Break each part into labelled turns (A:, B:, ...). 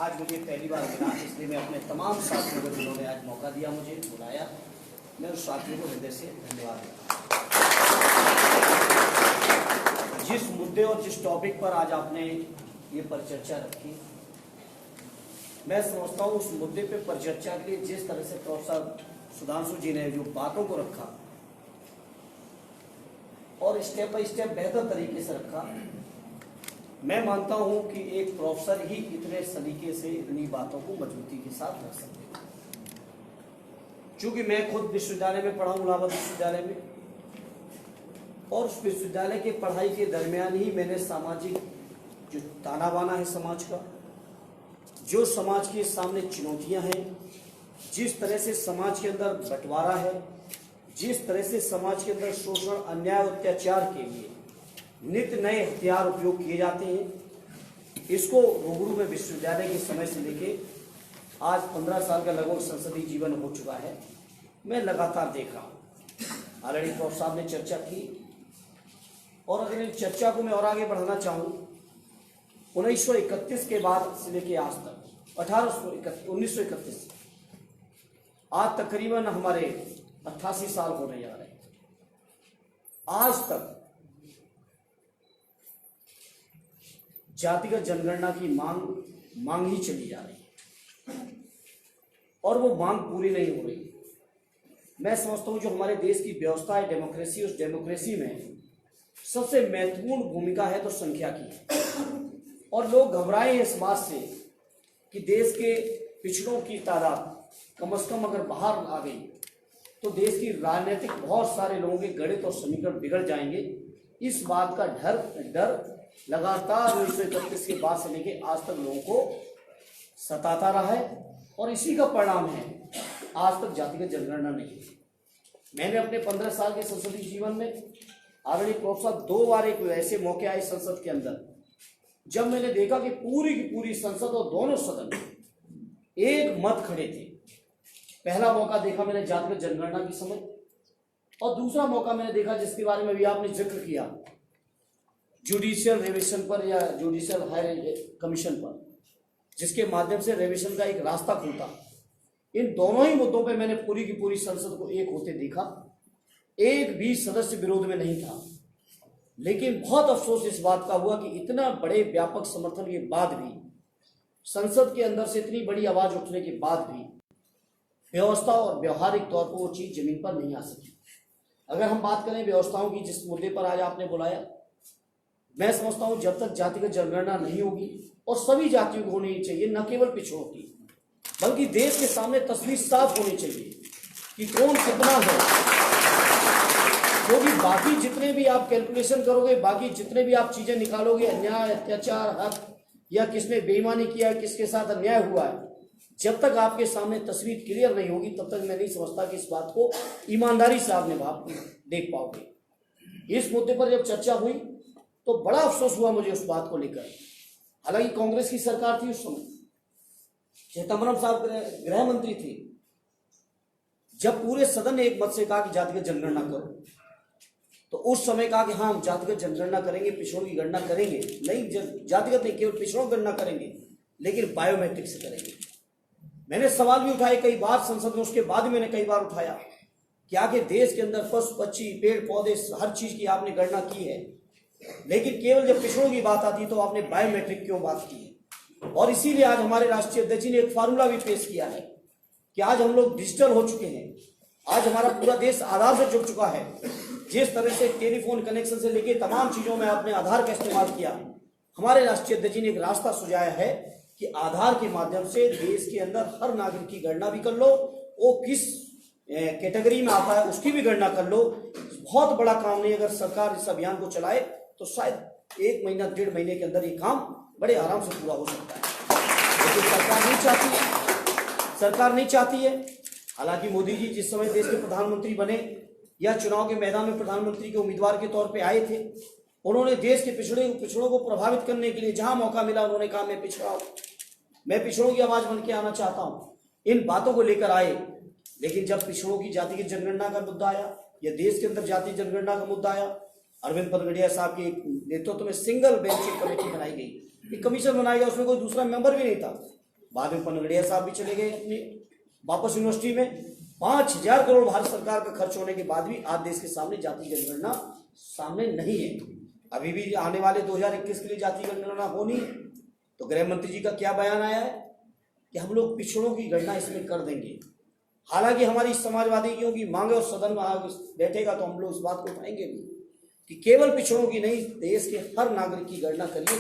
A: आज मुझे पहली बार मिला, इसलिए मैं अपने तमाम साथियों को जिन्होंने आज मौका दिया, मुझे बुलाया, मैं उस साथियों को हृदय से धन्यवाद देता हूँ। जिस मुद्दे और जिस टॉपिक पर आज आपने ये परिचर्चा रखी, मैं समझता हूँ उस मुद्दे पे परिचर्चा के लिए जिस तरह से प्रोफेसर सुधांशु जी ने जो बातों को रखा और स्टेप बाय स्टेप बेहतर तरीके से रखा, मैं मानता हूं कि एक प्रोफेसर ही इतने सलीके से इतनी बातों को मजबूती के साथ रख सकते हैं। चूंकि मैं खुद विश्वविद्यालय में पढ़ा हूं, इलाहाबाद विश्वविद्यालय में, और उस विश्वविद्यालय की पढ़ाई के दरमियान ही मैंने सामाजिक जो ताना बाना है समाज का, जो समाज के सामने चुनौतियां हैं, जिस तरह से समाज के अंदर बंटवारा है, जिस तरह से समाज के अंदर शोषण, अन्याय, अत्याचार के लिए नित्य नए हथियार उपयोग किए जाते हैं, इसको रूबरू में विश्वविद्यालय के समय से लेके आज 15 साल का लगभग संसदीय जीवन हो चुका है, मैं लगातार देख रहा हूँ। ऑलरेडी प्रोफेसर साहब ने चर्चा की, और अगर इस चर्चा को मैं और आगे बढ़ाना चाहूँ, 1931 के बाद से लेके आज तक 1931 आज तकरीबन हमारे 88 साल होने जा रहे हैं। आज तक जातिगत जनगणना की मांग ही चली जा रही है, और वो मांग पूरी नहीं हो रही। मैं समझता हूं जो हमारे देश की व्यवस्था है डेमोक्रेसी, उस डेमोक्रेसी में सबसे महत्वपूर्ण भूमिका है तो संख्या की है, और लोग घबराए इस बात से कि देश के पिछड़ों की तादाद कम से कम अगर बाहर आ गई तो देश की राजनीतिक बहुत सारे लोगों के गणित और समीकरण बिगड़ जाएंगे। इस बात का डर लगातार 1931 के बाद से लेके आज तक लोगों को सताता रहा है, और इसी का परिणाम है आज तक जातिगत जनगणना नहीं। मैंने अपने 15 साल के संसदीय जीवन में ऑलरेडी प्रोफेसर 2 बार एक ऐसे मौके आए संसद के अंदर जब मैंने देखा कि पूरी की पूरी संसद और दोनों सदन एक मत खड़े थे। पहला मौका देखा मैंने जातिगत जनगणना के समय, और दूसरा मौका मैंने देखा जिसके बारे में भी आपने जिक्र किया, जुडिशियल रिविजन पर या जुडिशियल हायर कमीशन पर, जिसके माध्यम से रिविजन का एक रास्ता खुलता। इन दोनों ही मुद्दों पे मैंने पूरी की पूरी संसद को एक होते देखा, एक भी सदस्य विरोध में नहीं था। लेकिन बहुत अफसोस इस बात का हुआ कि इतना बड़े व्यापक समर्थन के बाद भी, संसद के अंदर से इतनी बड़ी आवाज उठने के बाद भी व्यवस्था और व्यवहारिक तौर पर वो चीज जमीन पर नहीं आ सकी। अगर हम बात करें व्यवस्थाओं की, जिस मुद्दे पर आज आपने बुलाया, मैं समझता हूं जब तक जातिगत जनगणना नहीं होगी, और सभी जातियों को होनी चाहिए, न केवल पिछड़ों की, बल्कि देश के सामने तस्वीर साफ होनी चाहिए कि कौन कितना है। क्योंकि बाकी जितने भी आप कैलकुलेशन करोगे, बाकी जितने भी आप चीजें निकालोगे, अन्याय, अत्याचार, हक, या किसने बेईमानी किया है, किसके साथ अन्याय हुआ है, जब तक आपके सामने तस्वीर क्लियर नहीं होगी तब तक मैं नहीं समझता कि इस बात को ईमानदारी से आप देख पाओगे। इस मुद्दे पर जब चर्चा हुई तो बड़ा अफसोस हुआ मुझे उस बात को लेकर। हालांकि कांग्रेस की सरकार थी उस समय, चिदम्बरम साहब गृह मंत्री थे। जब पूरे सदन ने एक मत से कहा कि जातिगत जनगणना करो, तो उस समय कहा कि हाँ हम जातिगत जनगणना करेंगे, पिछड़ों की गणना करेंगे, नहीं जातिगत नहीं केवल पिछड़ों की गणना करेंगे, लेकिन बायोमेट्रिक से करेंगे। मैंने सवाल भी उठाए कई बार संसद में, उसके बाद मैंने कई बार उठाया कि आखिर देश के अंदर पशु पक्षी, पेड़ पौधे, हर चीज की आपने गणना की है, लेकिन केवल जब पिछड़ों की बात आती तो आपने बायोमेट्रिक क्यों बात की है। और इसीलिए आज हमारे राष्ट्रीय अध्यक्ष जी ने एक फार्मूला भी पेश किया है कि आज हम लोग डिजिटल हो चुके हैं, आज हमारा पूरा देश आधार से जुड़ चुका है। जिस तरह से टेलीफोन कनेक्शन से लेके तमाम चीजों में आपने आधार का इस्तेमाल किया, हमारे राष्ट्रीय अध्यक्ष जी ने एक रास्ता सुझाया है कि आधार के माध्यम से देश के अंदर हर नागरिक की गणना भी कर लो, वो किस कैटेगरी में आता है उसकी भी गणना कर लो। बहुत बड़ा काम नहीं, अगर सरकार इस अभियान को चलाए तो शायद 1 महीना 1.5 महीने के अंदर ये काम बड़े आराम से पूरा हो सकता है। लेकिन सरकार नहीं चाहती है। हालांकि मोदी जी जिस समय देश के प्रधानमंत्री बने या चुनाव के मैदान में प्रधानमंत्री के उम्मीदवार के तौर पे आए थे, उन्होंने देश के पिछड़ों को प्रभावित करने के लिए जहां मौका मिला उन्होंने कहा मैं पिछड़ा हूं, मैं पिछड़ों की आवाज बन के आना चाहता हूं। इन बातों को लेकर आए, लेकिन जब पिछड़ों की जातिगत जनगणना का मुद्दा आया या देश के अंदर जाति जनगणना का मुद्दा आया, अरविंद पनगड़िया साहब के नेतृत्व में सिंगल बेंच कमेटी बनाई गई, एक कमीशन बनाया गया, उसमें कोई दूसरा मेंबर भी नहीं था। बाद में पनगड़िया साहब भी चले गए अपने वापस यूनिवर्सिटी में। 5,000 करोड़ भारत सरकार का खर्च होने के बाद भी आज देश के सामने जाति जनगणना सामने नहीं है। अभी भी आने वाले 2021 के लिए जाति जनगणना होनी है। तो गृह मंत्री जी का क्या बयान आया है कि हम लोग पिछड़ों की गणना इसमें कर देंगे। हालांकि हमारी समाजवादियों की मांगे और सदन में बैठेगा तो हम लोग इस बात को उठाएंगे भी कि केवल पिछड़ों की नहीं, देश के हर नागरिक की गणना करिए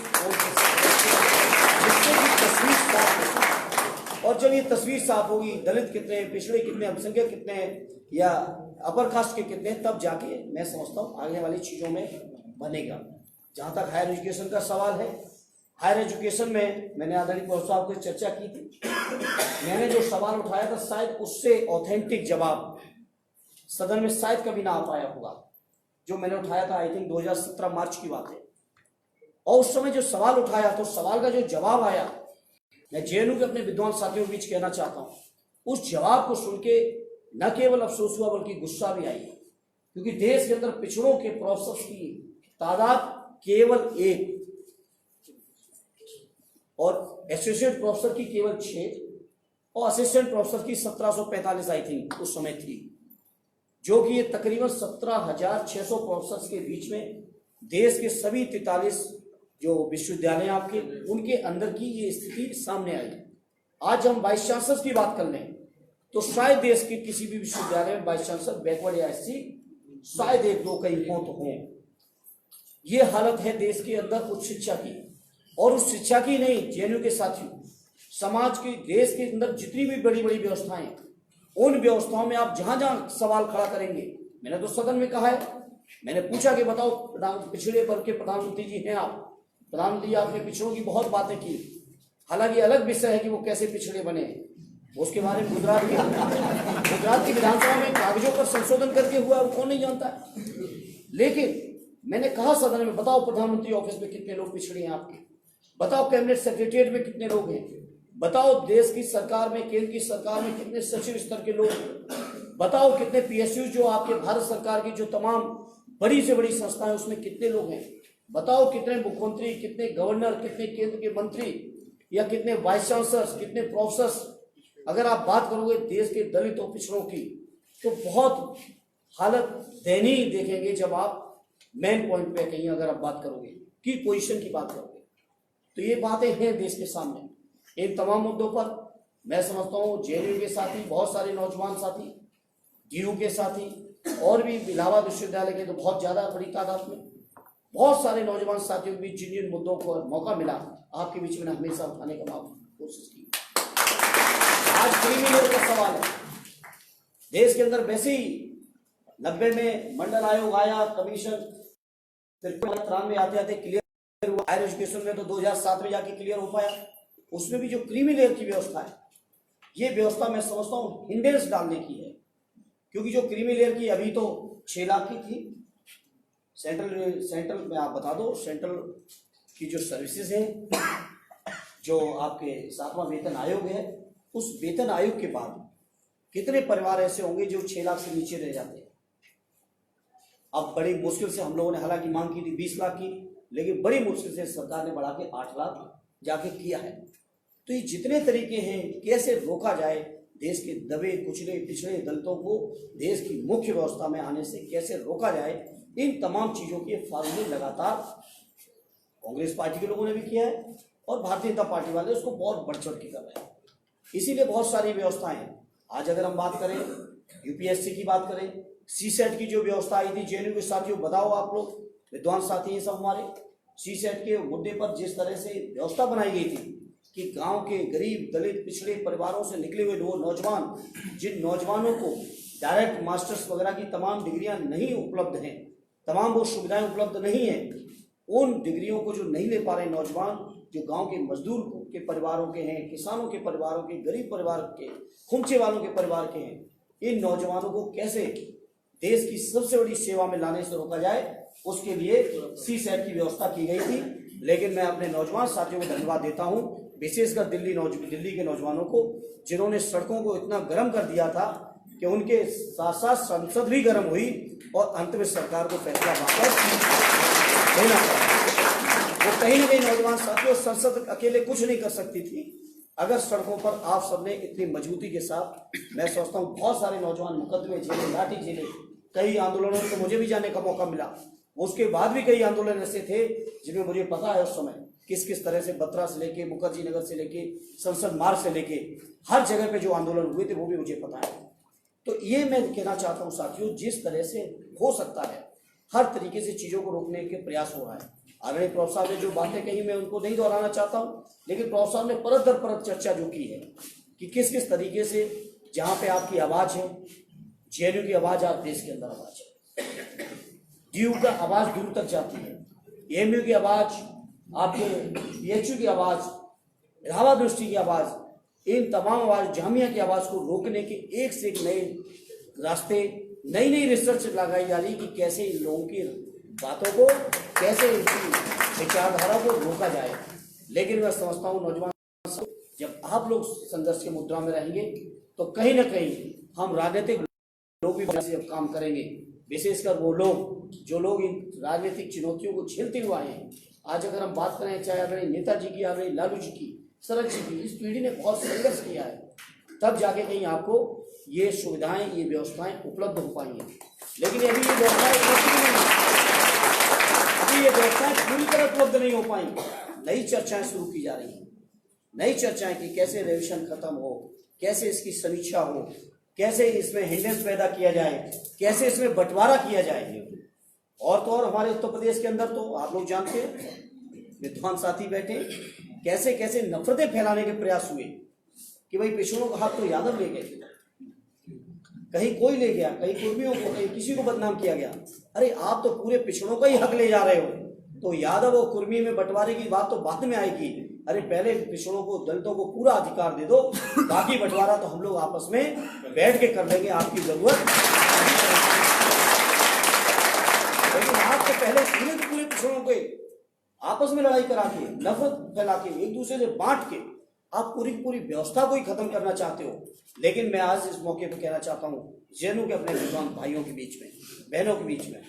A: जिससे कि तस्वीर साफ होगी। और जब ये तस्वीर साफ होगी, दलित कितने हैं, पिछड़े कितने, अल्पसंख्यक कितने हैं या अपर कास्ट के कितने, तब जाके मैं समझता हूँ आगे वाली चीज़ों में बनेगा। जहाँ तक हायर एजुकेशन का सवाल है, हायर एजुकेशन में मैंने आदरणीय प्रोफेसर साहब से चर्चा की थी। मैंने जो सवाल उठाया था शायद उससे ऑथेंटिक जवाब सदन में शायद कभी ना आ पाया होगा। जो मैंने उठाया था आई थिंक 2017 मार्च की बात है, और उस समय जो सवाल उठाया तो सवाल का जो जवाब आया, मैं जेएनयू के अपने विद्वान साथियों के बीच कहना चाहता हूँ, उस जवाब को सुन के न केवल अफसोस हुआ बल्कि गुस्सा भी आई। क्योंकि देश के अंदर पिछड़ों के प्रोफेसर की तादाद केवल 1 और एसोसिएट प्रोफेसर की केवल 6 और असिस्टेंट प्रोफेसर की 1745 आई थिंक उस समय थी, जो कि ये तकरीबन 17,600 प्रोफेसर के बीच में देश के सभी 43 जो विश्वविद्यालय आपके उनके अंदर की ये स्थिति सामने आई। आज हम वाइस चांसलर की बात कर लें तो शायद देश के किसी भी विश्वविद्यालय में वाइस चांसलर बैकवर्ड या एससी शायद 1-2 कहीं हो तो हों। ये हालत है देश के अंदर उच्च शिक्षा की, और उस शिक्षा की नहीं, जेएनयू के साथियों, समाज के देश के अंदर जितनी भी बड़ी बड़ी व्यवस्थाएं, उन व्यवस्थाओं में आप जहां जहां सवाल खड़ा करेंगे, मैंने तो सदन में कहा है, मैंने पूछा कि बताओ पिछड़े वर्ग के प्रधानमंत्री जी हैं आप, प्रधानमंत्री आपने पिछड़ों की बहुत बातें की, हालांकि अलग विषय है कि वो कैसे पिछड़े बने, उसके बारे में गुजरात की विधानसभा में कागजों पर संशोधन करके हुआ वो कौन नहीं जानता है। लेकिन मैंने कहा सदन में, बताओ प्रधानमंत्री ऑफिस में कितने लोग पिछड़े हैं आपके, बताओ कैबिनेट सेक्रेटरिएट में कितने लोग हैं, बताओ देश की सरकार में, केंद्र की सरकार में कितने सचिव स्तर के लोग हैं, बताओ कितने पीएसयू जो आपके भारत सरकार की जो तमाम बड़ी से बड़ी संस्थाएं उसमें कितने लोग हैं, बताओ कितने मुख्यमंत्री, कितने गवर्नर, कितने केंद्र के मंत्री या कितने वाइस चांसलर, कितने प्रोफेसर। अगर आप बात करोगे देश के दलित और पिछड़ों की तो बहुत हालत दयनीय देखेंगे। जब आप मेन पॉइंट पे कहीं अगर आप बात करोगे की पोजीशन की बात करोगे तो ये बातें हैं देश के सामने। इन तमाम मुद्दों पर मैं समझता हूँ जेएनयू के साथी, बहुत सारे नौजवान साथी, डीयू के साथी और भी इलाहाबाद विश्वविद्यालय के तो बहुत ज़्यादा बड़ी तादाद में बहुत सारे नौजवान साथियों के बीच जिन जिन मुद्दों को मौका मिला आपके बीच में हमेशा उठाने का कोशिश की। आज क्रीमी लेयर का सवाल है। देश के अंदर वैसे ही 90 में मंडल आयोग आया, कमीशन, फिर 93 में आते आते क्लियर हुआ। हायर एजुकेशन में तो 2007 में जाके क्लियर हो पाया। उसमें भी जो क्रीमी लेयर की व्यवस्था है, ये व्यवस्था मैं समझता हूँ हिंडेंस डालने की है, क्योंकि जो क्रीमी लेयर की अभी तो 6 लाख की थी। सेंट्रल में आप बता दो, सेंट्रल की जो सर्विसेज हैं, जो आपके 7वां वेतन आयोग है, उस वेतन आयोग के बाद कितने परिवार ऐसे होंगे जो 6 लाख से नीचे रह जाते हैं। अब बड़ी मुश्किल से हम लोगों ने हालांकि मांग की थी 20 लाख की, लेकिन बड़ी मुश्किल से सरकार ने बढ़ा के 8 लाख जाके किया है। तो ये जितने तरीके हैं कैसे रोका जाए देश के दबे कुचले पिछड़े दलितों को देश की मुख्य व्यवस्था में आने से कैसे रोका जाए, इन तमाम चीज़ों के फार्मूले लगातार कांग्रेस पार्टी के लोगों ने भी किया है और भारतीय जनता पार्टी वाले उसको बहुत बढ़ चढ़ के कर रहे हैं। इसीलिए बहुत सारी व्यवस्थाएं हैं। आज अगर हम बात करें यूपीएससी की बात करें, सीसेट की जो व्यवस्था आई थी, जेएनयू के साथियों बताओ आप लोग, विद्वान साथी हैं सब हमारे, सीसेट के मुद्दे पर जिस तरह से व्यवस्था बनाई गई थी कि गांव के गरीब दलित पिछड़े परिवारों से निकले हुए वो नौजवान, जिन नौजवानों को डायरेक्ट मास्टर्स वगैरह की तमाम डिग्रियां नहीं उपलब्ध हैं, तमाम वो सुविधाएं उपलब्ध नहीं हैं, उन डिग्रियों को जो नहीं ले पा रहे नौजवान, जो गांव के मजदूर के परिवारों के हैं, किसानों के परिवारों के, गरीब परिवार के, खुमचे वालों के परिवार के हैं, इन नौजवानों को कैसे देश की सबसे बड़ी सेवा में लाने से रोका जाए, उसके लिए सीसेट की व्यवस्था की गई थी। लेकिन मैं अपने नौजवान साथियों को धन्यवाद देता हूं, विशेषकर दिल्ली के नौजवानों को, जिन्होंने सड़कों को इतना गर्म कर दिया था कि उनके साथ साथ संसद भी गर्म हुई और अंत में सरकार को फैसला वापस लेना पड़ा। वो कहीं ना कहीं नौजवान साथियों, संसद अकेले कुछ नहीं कर सकती थी, अगर सड़कों पर आप सबने इतनी मजबूती के साथ, मैं सोचता हूँ बहुत सारे नौजवान मुकदमे झेले, लाठी झेले, कई आंदोलनों में तो मुझे भी जाने का मौका मिला, उसके बाद भी कई आंदोलन ऐसे थे जिनमें मुझे पता है उस समय किस किस तरह से बत्रा से लेके मुखर्जी नगर से लेके संसद मार्ग से लेके हर जगह पे जो आंदोलन हुए थे वो भी मुझे पता है। तो ये मैं कहना चाहता हूँ साथियों, जिस तरह से हो सकता है हर तरीके से चीज़ों को रोकने के प्रयास हो रहा है। आदरणीय प्रॉफ साहब ने जो बातें कही मैं उनको नहीं दोहराना चाहता हूँ, लेकिन प्रॉफ साहब ने परत दर परत चर्चा जो की है कि किस किस तरीके से जहाँ पे आपकी आवाज़ है, जेएनयू की आवाज़ आज देश के अंदर आवाज़ है, डीयू का आवाज़ दूर तक जाती है, एएमयू की आवाज़, आपके पीएचयू की आवाज़, इलाहाबाद यूनिवर्सिटी की आवाज़, इन तमाम आवाज़, जामिया की आवाज़ को रोकने के एक से एक नए रास्ते, नई नई रिसर्च लगाई जा रही कि कैसे इन लोगों की बातों को, कैसे इनकी विचारधारा को रोका जाए। लेकिन मैं समझता हूँ नौजवान, जब आप लोग संघर्ष के मुद्रा में रहेंगे तो कहीं ना कहीं हम राजनीतिक लोग भी जब काम करेंगे, विशेषकर वो लोग जो लोग इन राजनीतिक चुनौतियों को झेलते हुए आए हैं। आज अगर हम बात करें चाहे अपने नेताजी की, अपने लालू जी की, शरद जी की, इस पीढ़ी ने बहुत संघर्ष किया है, तब जाके कहीं आपको ये सुविधाएं, ये व्यवस्थाएं उपलब्ध हो पाएंगी। लेकिन अभी ये व्यवस्थाएं पूरी तरह उपलब्ध नहीं हो पाएंगी। नई चर्चाएं शुरू की जा रही हैं, नई चर्चाएं कि कैसे रेविशन खत्म हो, कैसे इसकी समीक्षा हो, कैसे इसमें हिंडेंस पैदा किया जाए, कैसे इसमें बंटवारा किया जाए। और तो और हमारे उत्तर प्रदेश के अंदर तो आप लोग जानते हैं, विद्वान साथी बैठे, कैसे कैसे नफरतें फैलाने के प्रयास हुए कि भाई पिछड़ों का हक तो यादव ले गए, कहीं कोई ले गया, कहीं कुर्मियों को, कहीं किसी को बदनाम किया गया। अरे आप तो पूरे पिछड़ों का ही हक ले जा रहे हो, तो यादव और कुर्मी में बंटवारे की बात तो बाद में आएगी। अरे पहले पिछड़ों को, दलितों को पूरा अधिकार दे दो, बाकी बंटवारा तो हम लोग आपस में बैठ के कर लेंगे, आपकी जरूरत। लेकिन आप तो पहले पूरे पिछड़ों के आपस में लड़ाई करा के, नफरत फैला के, एक दूसरे से बांट के आप पूरी व्यवस्था को ही खत्म करना चाहते हो। लेकिन मैं आज इस मौके पर कहना चाहता हूँ जेएनयू के अपने विद्वान भाइयों के बीच में, बहनों के बीच में,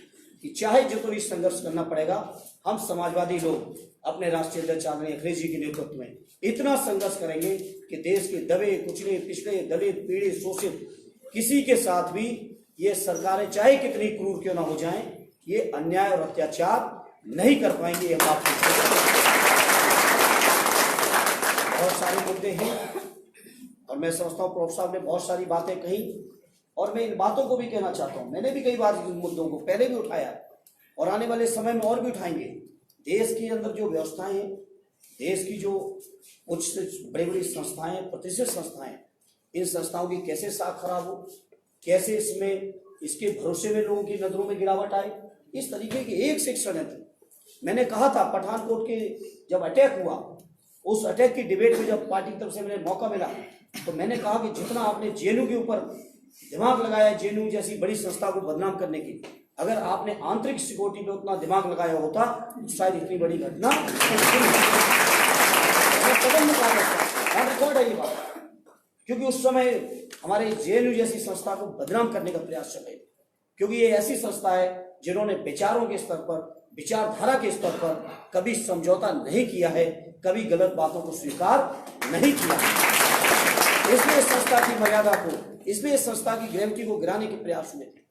A: कि चाहे जो तो इस संघर्ष करना पड़ेगा, हम समाजवादी लोग अपने राष्ट्रीय अध्यक्ष आदरणीय अखिलेश जी के नेतृत्व में इतना संघर्ष करेंगे कि देश के दबे कुचले, पिछड़े, दलित, पीड़ित, शोषित किसी के साथ भी ये सरकारें चाहे कितनी क्रूर क्यों ना हो जाएं, ये अन्याय और अत्याचार नहीं कर पाएंगे। ये बात बहुत सारे मुद्दे हैं और मैं समझता हूँ प्रॉफ साहब ने बहुत सारी बातें कही और मैं इन बातों को भी कहना चाहता हूँ। मैंने भी कई बार इन मुद्दों को पहले भी उठाया और आने वाले समय में और भी उठाएंगे। देश के अंदर जो व्यवस्थाएं हैं, देश की जो उच्च से बड़ी बड़ी संस्थाएं, प्रतिष्ठित संस्थाएं, इन संस्थाओं की कैसे साख खराब हो, कैसे इसमें इसके भरोसे में लोगों की नजरों में गिरावट आए, इस तरीके के एक से षड्यंत्र। मैंने कहा था पठानकोट के जब अटैक हुआ, उस अटैक की डिबेट में जब पार्टी की तरफ से मुझे मौका मिला तो मैंने कहा कि जितना आपने जेएनयू के ऊपर दिमाग लगाया, जेएनयू जैसी बड़ी संस्था को बदनाम करने की, अगर आपने आंतरिक सिक्योरिटी पे उतना दिमाग लगाया होता तो शायद इतनी बड़ी घटना कदम रिकॉर्ड है ये बात। क्योंकि उस समय हमारे जेएनयू जैसी संस्था को बदनाम करने का प्रयास चल रहे थे, क्योंकि ये ऐसी संस्था है जिन्होंने विचारों के स्तर पर, विचारधारा के स्तर पर कभी समझौता नहीं किया है, कभी गलत बातों को स्वीकार नहीं किया। इसलिए संस्था की मर्यादा को, इसलिए संस्था की ग्रैविटी को गिराने के प्रयास हुए थे।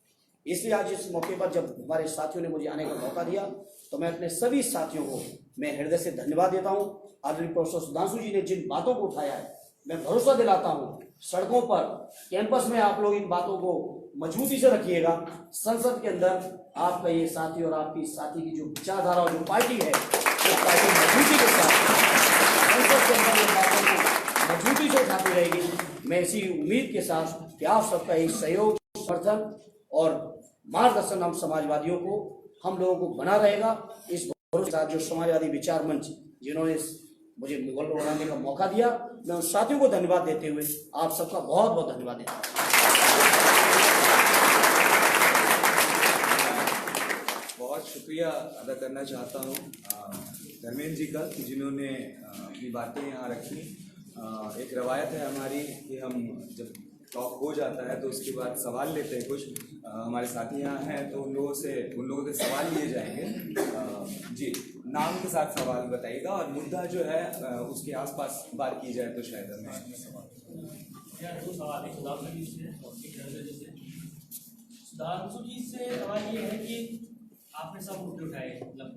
A: इसलिए आज इस मौके पर जब हमारे साथियों ने मुझे आने का मौका दिया तो मैं अपने सभी साथियों को मैं हृदय से धन्यवाद देता हूँ। आदरणीय प्रोफेसर सुधांशु जी ने जिन बातों को उठाया है, मैं भरोसा दिलाता हूँ सड़कों पर, कैंपस में आप लोग इन बातों को मजबूती से रखिएगा। संसद के अंदर आपका ये साथी और आपकी साथी की जो विचारधारा और जो पार्टी है, उस पार्टी मजबूती के साथ संसद के अंदर इन बातों को मजबूती से उठाती रहेगी। मैं इसी उम्मीद के साथ कि आप सबका एक सहयोग, समर्थन और मार्गदर्शन हम समाजवादियों को, हम लोगों को बना रहेगा। इस भरोसे के साथ जो समाजवादी विचार मंच जिन्होंने मुझे मुगल बनाने का मौका दिया, मैं उन साथियों को धन्यवाद देते हुए आप सबका बहुत बहुत धन्यवाद देता हूँ।
B: बहुत शुक्रिया अदा करना चाहता हूँ धर्मेंद्र जी का, जिन्होंने अपनी बातें यहाँ रखी। एक रवायत है हमारी कि हम जब टॉक हो जाता है तो उसके बाद सवाल लेते हैं। कुछ हमारे साथी यहाँ हैं तो उन लोगों के सवाल लिए जाएंगे। जी, नाम के साथ सवाल बताइएगा और मुद्दा जो है उसके आसपास बात की जाए तो शायद हमें।
C: यार दो सवाल है, सुधांशु जी से और एक धर्मेंद्र जी से। सुधांशु जी से सवाल ये है कि आपने सब मुद्दे उठाए, मतलब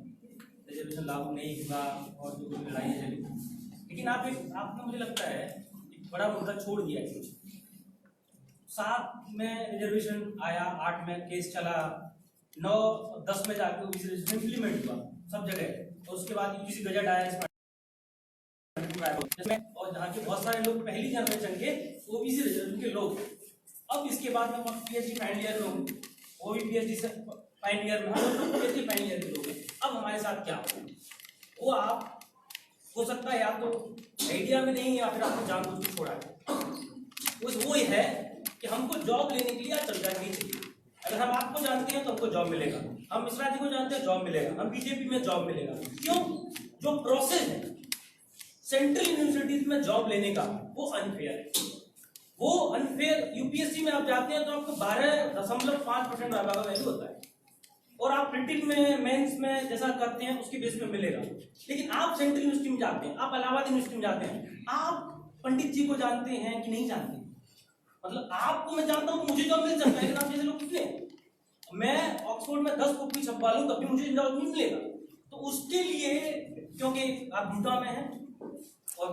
C: रिजर्वेशन लागू नहीं हुआ और जो कुछ लड़ाई चली, लेकिन आपने मुझे लगता है एक बड़ा मुद्दा छोड़ दिया है। 7 में रिजर्वेशन आया, 8 में केस चला, 9 10 में जाके ओबीसी रिजर्वेशन इम्प्लीमेंट हुआ सब जगह, तो उसके बाद यूजीसी गजट आया इसमें, और जहाँ के बहुत सारे लोग पहली जनरेशन के ओबीसी रिजर्वेशन के लोग। अब इसके बाद में पीएचडी फाइनल ईयर लोग, वो भी पीएचडी से फाइनल ईयर में, हम लोग पीएचडी फाइनल ईयर के लोग हैं। अब हमारे साथ क्या वो आप हो सकता है या तो आइडिया में नहीं या फिर आपने जानबूझ के छोड़ा है। वो ये है कि हमको जॉब लेने के लिए आप चर्चा नहीं चाहिए। अगर हम आपको जानते हैं तो हमको जॉब मिलेगा, हम मिश्रा जी को जानते हैं जॉब मिलेगा, हम बीजेपी में जॉब मिलेगा। क्यों? जो प्रोसेस है सेंट्रल यूनिवर्सिटीज में जॉब लेने का वो अनफेयर है। वो अनफेयर, यूपीएससी में आप जाते हैं तो आपको 12.5% का वैल्यू होता है, और आप प्रिंटिंग में मेंस में जैसा करते हैं उसके बेस पे मिलेगा। लेकिन आप सेंट्रल यूनिवर्सिटी में जाते हैं, आप इलाहाबाद यूनिवर्सिटी में जाते हैं, आप पंडित जी को जानते हैं कि नहीं जानते? मतलब आपको मैं जानता हूँ, मुझे जॉब मिल सकता है, लेकिन आप जैसे लोग कितने, मैं ऑक्सफोर्ड में 10 कॉपी छपवा लूँ तब भी मुझे जॉब नहीं मिलेगा। तो उसके लिए, क्योंकि आप झूठा में हैं और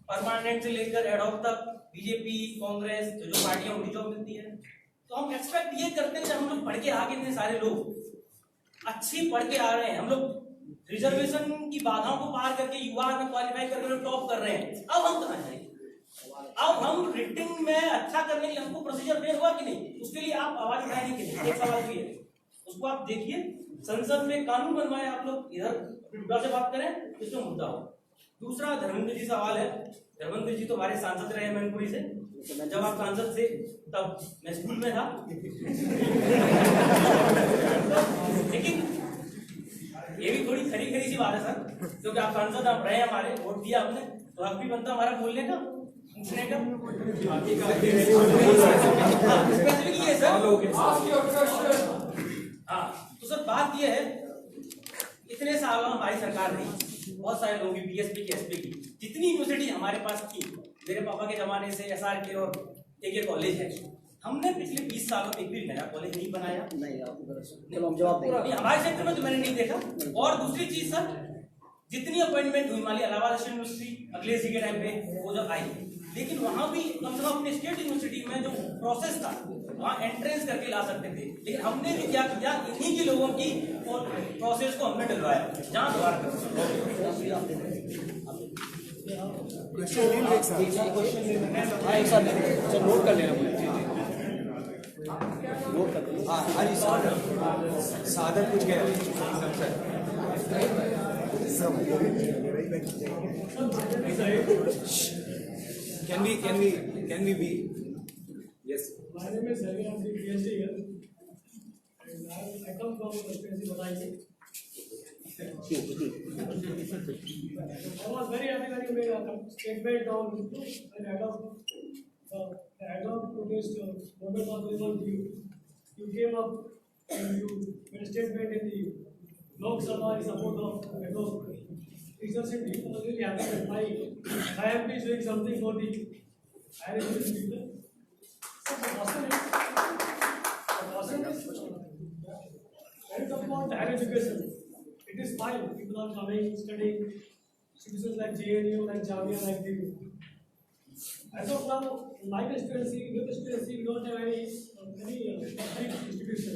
C: परमानेंट से लेकर एडहॉक तक बीजेपी कांग्रेस जो पार्टियां उनकी जॉब मिलती है, तो हम एक्सपेक्ट ये करते हैं कि हम लोग पढ़ के आगे, इतने सारे लोग अच्छी पढ़ के आ रहे हैं, हम लोग रिजर्वेशन की बाधाओं को पार करके युवा में क्वालिफाई करके टॉप कर रहे हैं। अब हम कहाँ जाएंगे? अब हम रिटिंग में अच्छा करने के लिए हमको प्रोसीजर फेल हुआ कि नहीं, उसके लिए आप आवाज उठाएंगे कि नहीं? एक सवाल भी है, उसको आप देखिए। संसद में कानून बनवाए आप लोग, इधर से बात करें, इसमें मुद्दा हो। दूसरा धर्मेंद्र जी सवाल है। धर्मेंद्र जी तो हमारे सांसद रहे मैनपुरी से, जब आप सांसद थे तब मैं स्कूल में था। लेकिन ये भी थोड़ी खरी खरी सी बात है सर, क्योंकि आप सांसद आप रहे, हमारे वोट दिया आपने, तो हक भी बनता हमारा बोलने का, पूछने का। ये सर, हाँ, तो सर बात ये है, इतने सालों हमारी सरकार रही, बहुत सारे लोगों की, बीएसपी की, एसपी की, जितनी यूनिवर्सिटी हमारे पास थी, मेरे पापा के जमाने से एसआरके और एक कॉलेज है, हमने पिछले 20 सालों में एक भी नया कॉलेज नहीं बनाया।
A: चलो हम जवाब देंगे।
C: हमारे क्षेत्र में तो मैंने नहीं देखा। और दूसरी चीज सर, जितनी अपॉइंटमेंट हुई, मान ली इलाहाबाद यूनिवर्सिटी अखिलेश जी के टाइम पे वो जब आई, लेकिन वहां भी कम से कम अपने स्टेट यूनिवर्सिटी में जो प्रोसेस था वहां एंट्रेंस करके ला सकते थे, लेकिन हमने भी क्या किया, इन्हीं के लोगों की प्रोसेस को हमने डलवाया। जहाँ द्वार
A: नोट कर लेना, नोट कर लेना।
B: अरे सादर कुछ कह रहे Can we be? Yes.
D: My name is Ravi. I'm doing PhD here, and I come from Presidency Badai. I was very happy when you made a statement on an ad hoc protest movement was going on. You came up and you made a statement in the Lok Sabha in support of ad hoc research. I was really happy that my IMP is doing something for the higher education people. So the question is when it comes about higher education, it is fine. People are coming, studying, institutions like JNU, like Jamia, like DU. As of now, in my constituency, in your constituency, we don't have any public institution.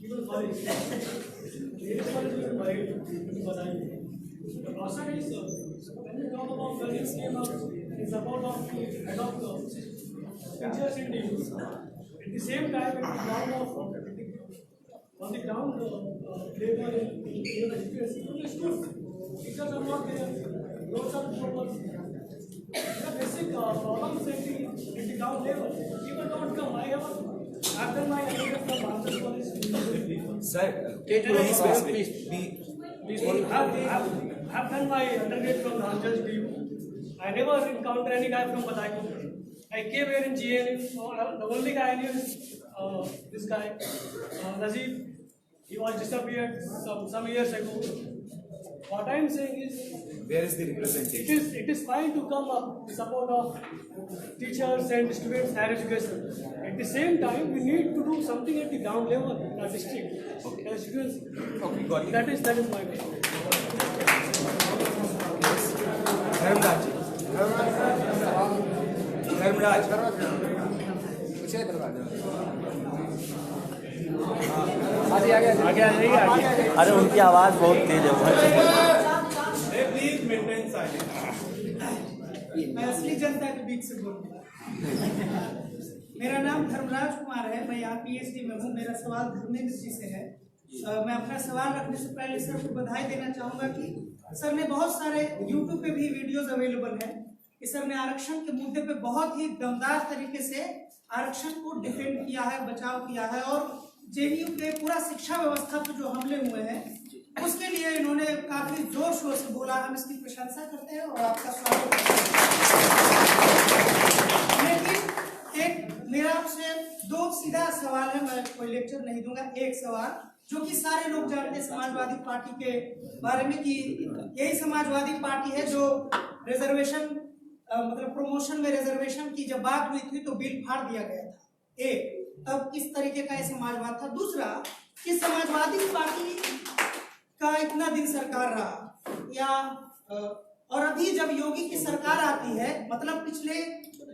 D: Even college. There is college even buried. The question is, when we talk about learning scheme of the support of the head of the teachers in DU, at the same time, on the ground labor in the education, teachers are not there, roads are problems. The basic problems in the ground level, people don't come. I have done my education from Bangladesh College.
B: Sir,
D: I have done my undergrad from Ranjas DU. I never encountered any guy from Badaiko. I came here in GNU. The only guy I knew is this guy, Najib. He was disappeared some years ago. What I am saying is,
B: Where is the representation?
D: it is fine to come up in support of teachers and students higher education. At the same time, we need to do something at the ground level in our district. Students,
B: Okay, got it.
D: that is my question.
B: Dharmaraj जी। धर्मराज
A: अरे उनकी आवाज़ बहुत तेज है।
B: Please maintain silence.
E: मैं असली जनता के बीच से बोल रहा हूँ। मेरा नाम धर्मराज कुमार है, मैं यहाँ पीएचडी में हूँ। मेरा सवाल धर्मेंद्र जी से है। मैं अपना सवाल रखने से पहले सर को बधाई देना चाहूँगा कि सर ने बहुत सारे यूट्यूब पे भी वीडियोस अवेलेबल है कि सर ने आरक्षण के मुद्दे पे बहुत ही दमदार तरीके से आरक्षण को डिफेंड किया है, बचाव किया है और जेडीयू के पूरा शिक्षा व्यवस्था पे जो हमले हुए हैं उसके लिए इन्होंने काफी जोर शोर से बोला। हम इसकी प्रशंसा करते हैं और आपका स्वागत करते हैं। लेकिन एक मेरा आपसे दो सीधा सवाल है, मैं कोई लेक्चर नहीं दूंगा। एक सवाल जो कि सारे लोग जानते हैं समाजवादी पार्टी के बारे में कि यही समाजवादी पार्टी है जो रिजर्वेशन मतलब प्रमोशन में रिजर्वेशन की जब बात हुई थी तो बिल फाड़ दिया गया था। एक तब किस तरीके का ये समाजवाद था। दूसरा कि समाजवादी पार्टी का इतना दिन सरकार रहा या और अभी जब योगी की सरकार आती है मतलब पिछले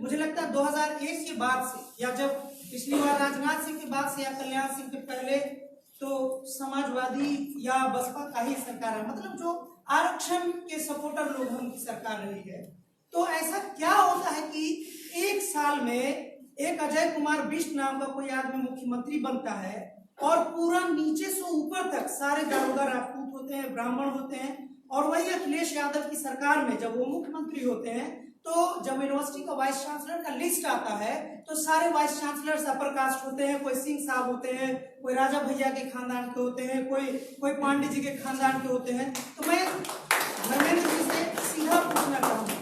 E: मुझे लगता है 2001 के बाद से या जब पिछली बार राजनाथ सिंह के बाद से या कल्याण सिंह के पहले तो समाजवादी या बसपा का ही सरकार है, मतलब जो आरक्षण के सपोर्टर लोग हम सरकार रही है। तो ऐसा क्या होता है कि एक साल में एक अजय कुमार बिष्ट नाम का कोई आदमी मुख्यमंत्री बनता है और पूरा नीचे से ऊपर तक सारे दारोगा राजपूत होते हैं, ब्राह्मण होते हैं। और वही अखिलेश यादव की सरकार में जब वो मुख्यमंत्री होते हैं तो जब यूनिवर्सिटी का वाइस चांसलर का लिस्ट आता है तो सारे वाइस चांसलर अपर कास्ट होते हैं, कोई सिंह साहब होते हैं, कोई राजा भैया के खानदान के होते हैं, कोई पांडे जी के खानदान के होते हैं। तो मैं धर्मेंद्र जी से सीधा पूछना चाहूंगा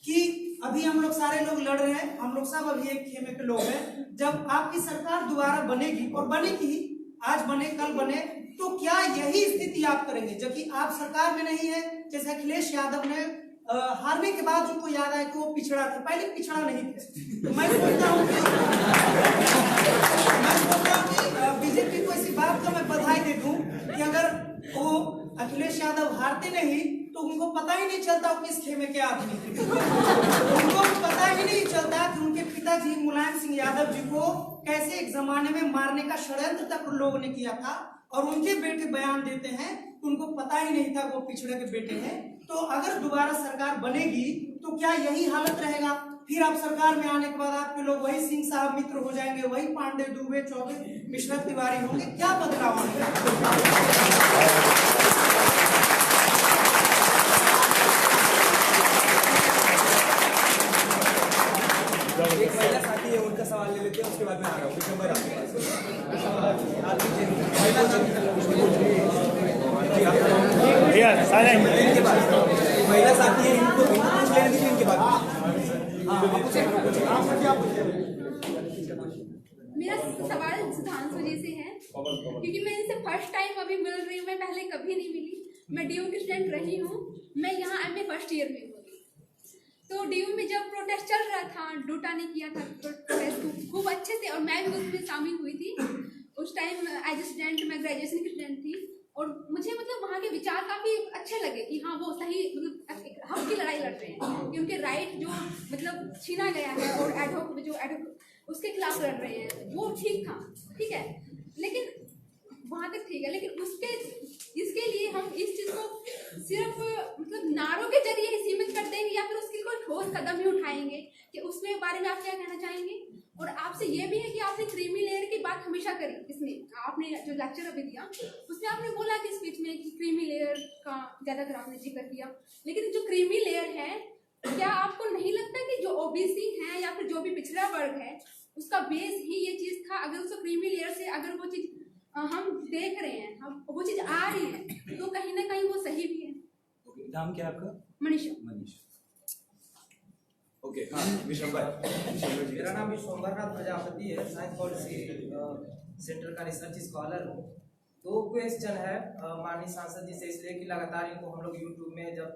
E: कि अभी हम लोग सारे लोग लड़ रहे हैं, हम लोग सब अभी एक खेमे के लोग हैं। जब आपकी सरकार दोबारा बनेगी और बनेगी, आज बने कल बने, तो क्या यही स्थिति आप करेंगे जबकि आप सरकार में नहीं है? जैसे अखिलेश यादव ने हारने के बाद उनको याद आया कि वो पिछड़ा था, पहले पिछड़ा नहीं थे। तो मैं सोचता हूँ कि बीजेपी को इसी बात का मैं बधाई दे दूं कि अगर वो अखिलेश यादव हारते नहीं तो उनको पता ही नहीं चलता वो किस खेमे के आदमी थे। उनको पता ही नहीं चलता कि उनके पिताजी मुलायम सिंह यादव जी को कैसे एक जमाने में मारने का षड्यंत्र तक उन लोगों ने किया था और उनके बेटे बयान देते हैं तो उनको पता ही नहीं था वो पिछड़े के बेटे हैं। तो अगर दोबारा सरकार बनेगी तो क्या यही हालत रहेगा? फिर आप सरकार में आने के बाद आपके लोग वही सिंह साहब मित्र हो जाएंगे, वही पांडे, दुबे, चौबे, मिश्रा, तिवारी होंगे? क्या बदलाव आएगा?
B: एक महिला साथी है, उनका सवाल ले लेते हैं, उसके बाद मैं आ रहा हूँ। विक्रमभाई आपके पास इनके पास महिला साथी है, इनको पूछ लेने दीजिए इनके बाद।
F: मेरा सवाल सुधांशु जी से है क्योंकि मैं इनसे फर्स्ट टाइम अभी मिल रही हूँ, मैं पहले कभी नहीं मिली। मैं डीयू की स्टूडेंट रही हूँ, मैं यहाँ एमए फर्स्ट ईयर में हूँ। तो डीयू में जब प्रोटेस्ट चल रहा था, डोटा ने किया था प्रोटेस्ट खूब अच्छे से और मैं भी उसमें शामिल हुई थी। उस टाइम एज ए स्टूडेंट मैं ग्रेजुएशन की स्टूडेंट थी और मुझे मतलब वहाँ के विचार काफ़ी अच्छे लगे कि हाँ वो सही मतलब हक की लड़ाई लड़ रहे हैं कि उनके राइट जो मतलब छीना गया है और एडहॉक उसके खिलाफ लड़ रहे हैं, वो ठीक था, ठीक है। लेकिन वहाँ तक ठीक है, लेकिन इसके लिए हम इस चीज़ को सिर्फ मतलब नारों के जरिए ही सीमित कर देंगे या फिर उसके कोई ठोस कदम ही उठाएंगे कि उसके बारे में आप क्या कहना चाहेंगे? और आपसे ये भी है कि आपने क्रीमी लेयर की बात हमेशा करी, इसमें आपने जो लेक्चर अभी दिया उसमें आपने बोला कि स्पीच में कि क्रीमी लेयर का ज़्यादातर आपने जिक्र किया, लेकिन जो क्रीमी लेयर है क्या आपको नहीं लगता कि जो ओबीसी है या फिर जो भी पिछड़ा वर्ग है उसका बेस ही ये चीज़ था? अगर उसको क्रीमी लेयर से अगर वो चीज़ हम देख रहे हैं, हम वो चीज़ आ रही है तो कहीं ना कहीं वो सही भी है।
B: नाम क्या आपका?
F: मनीषा।
B: ओके, हाँ विक्रमभाई।
G: मेरा नाम विश्वंभरनाथ प्रजापति है, साइंस पॉलिसी सेंटर का रिसर्च स्कॉलर हूँ। दो क्वेश्चन है माननीय सांसद जी से, इसलिए कि लगातार इनको हम लोग यूट्यूब में जब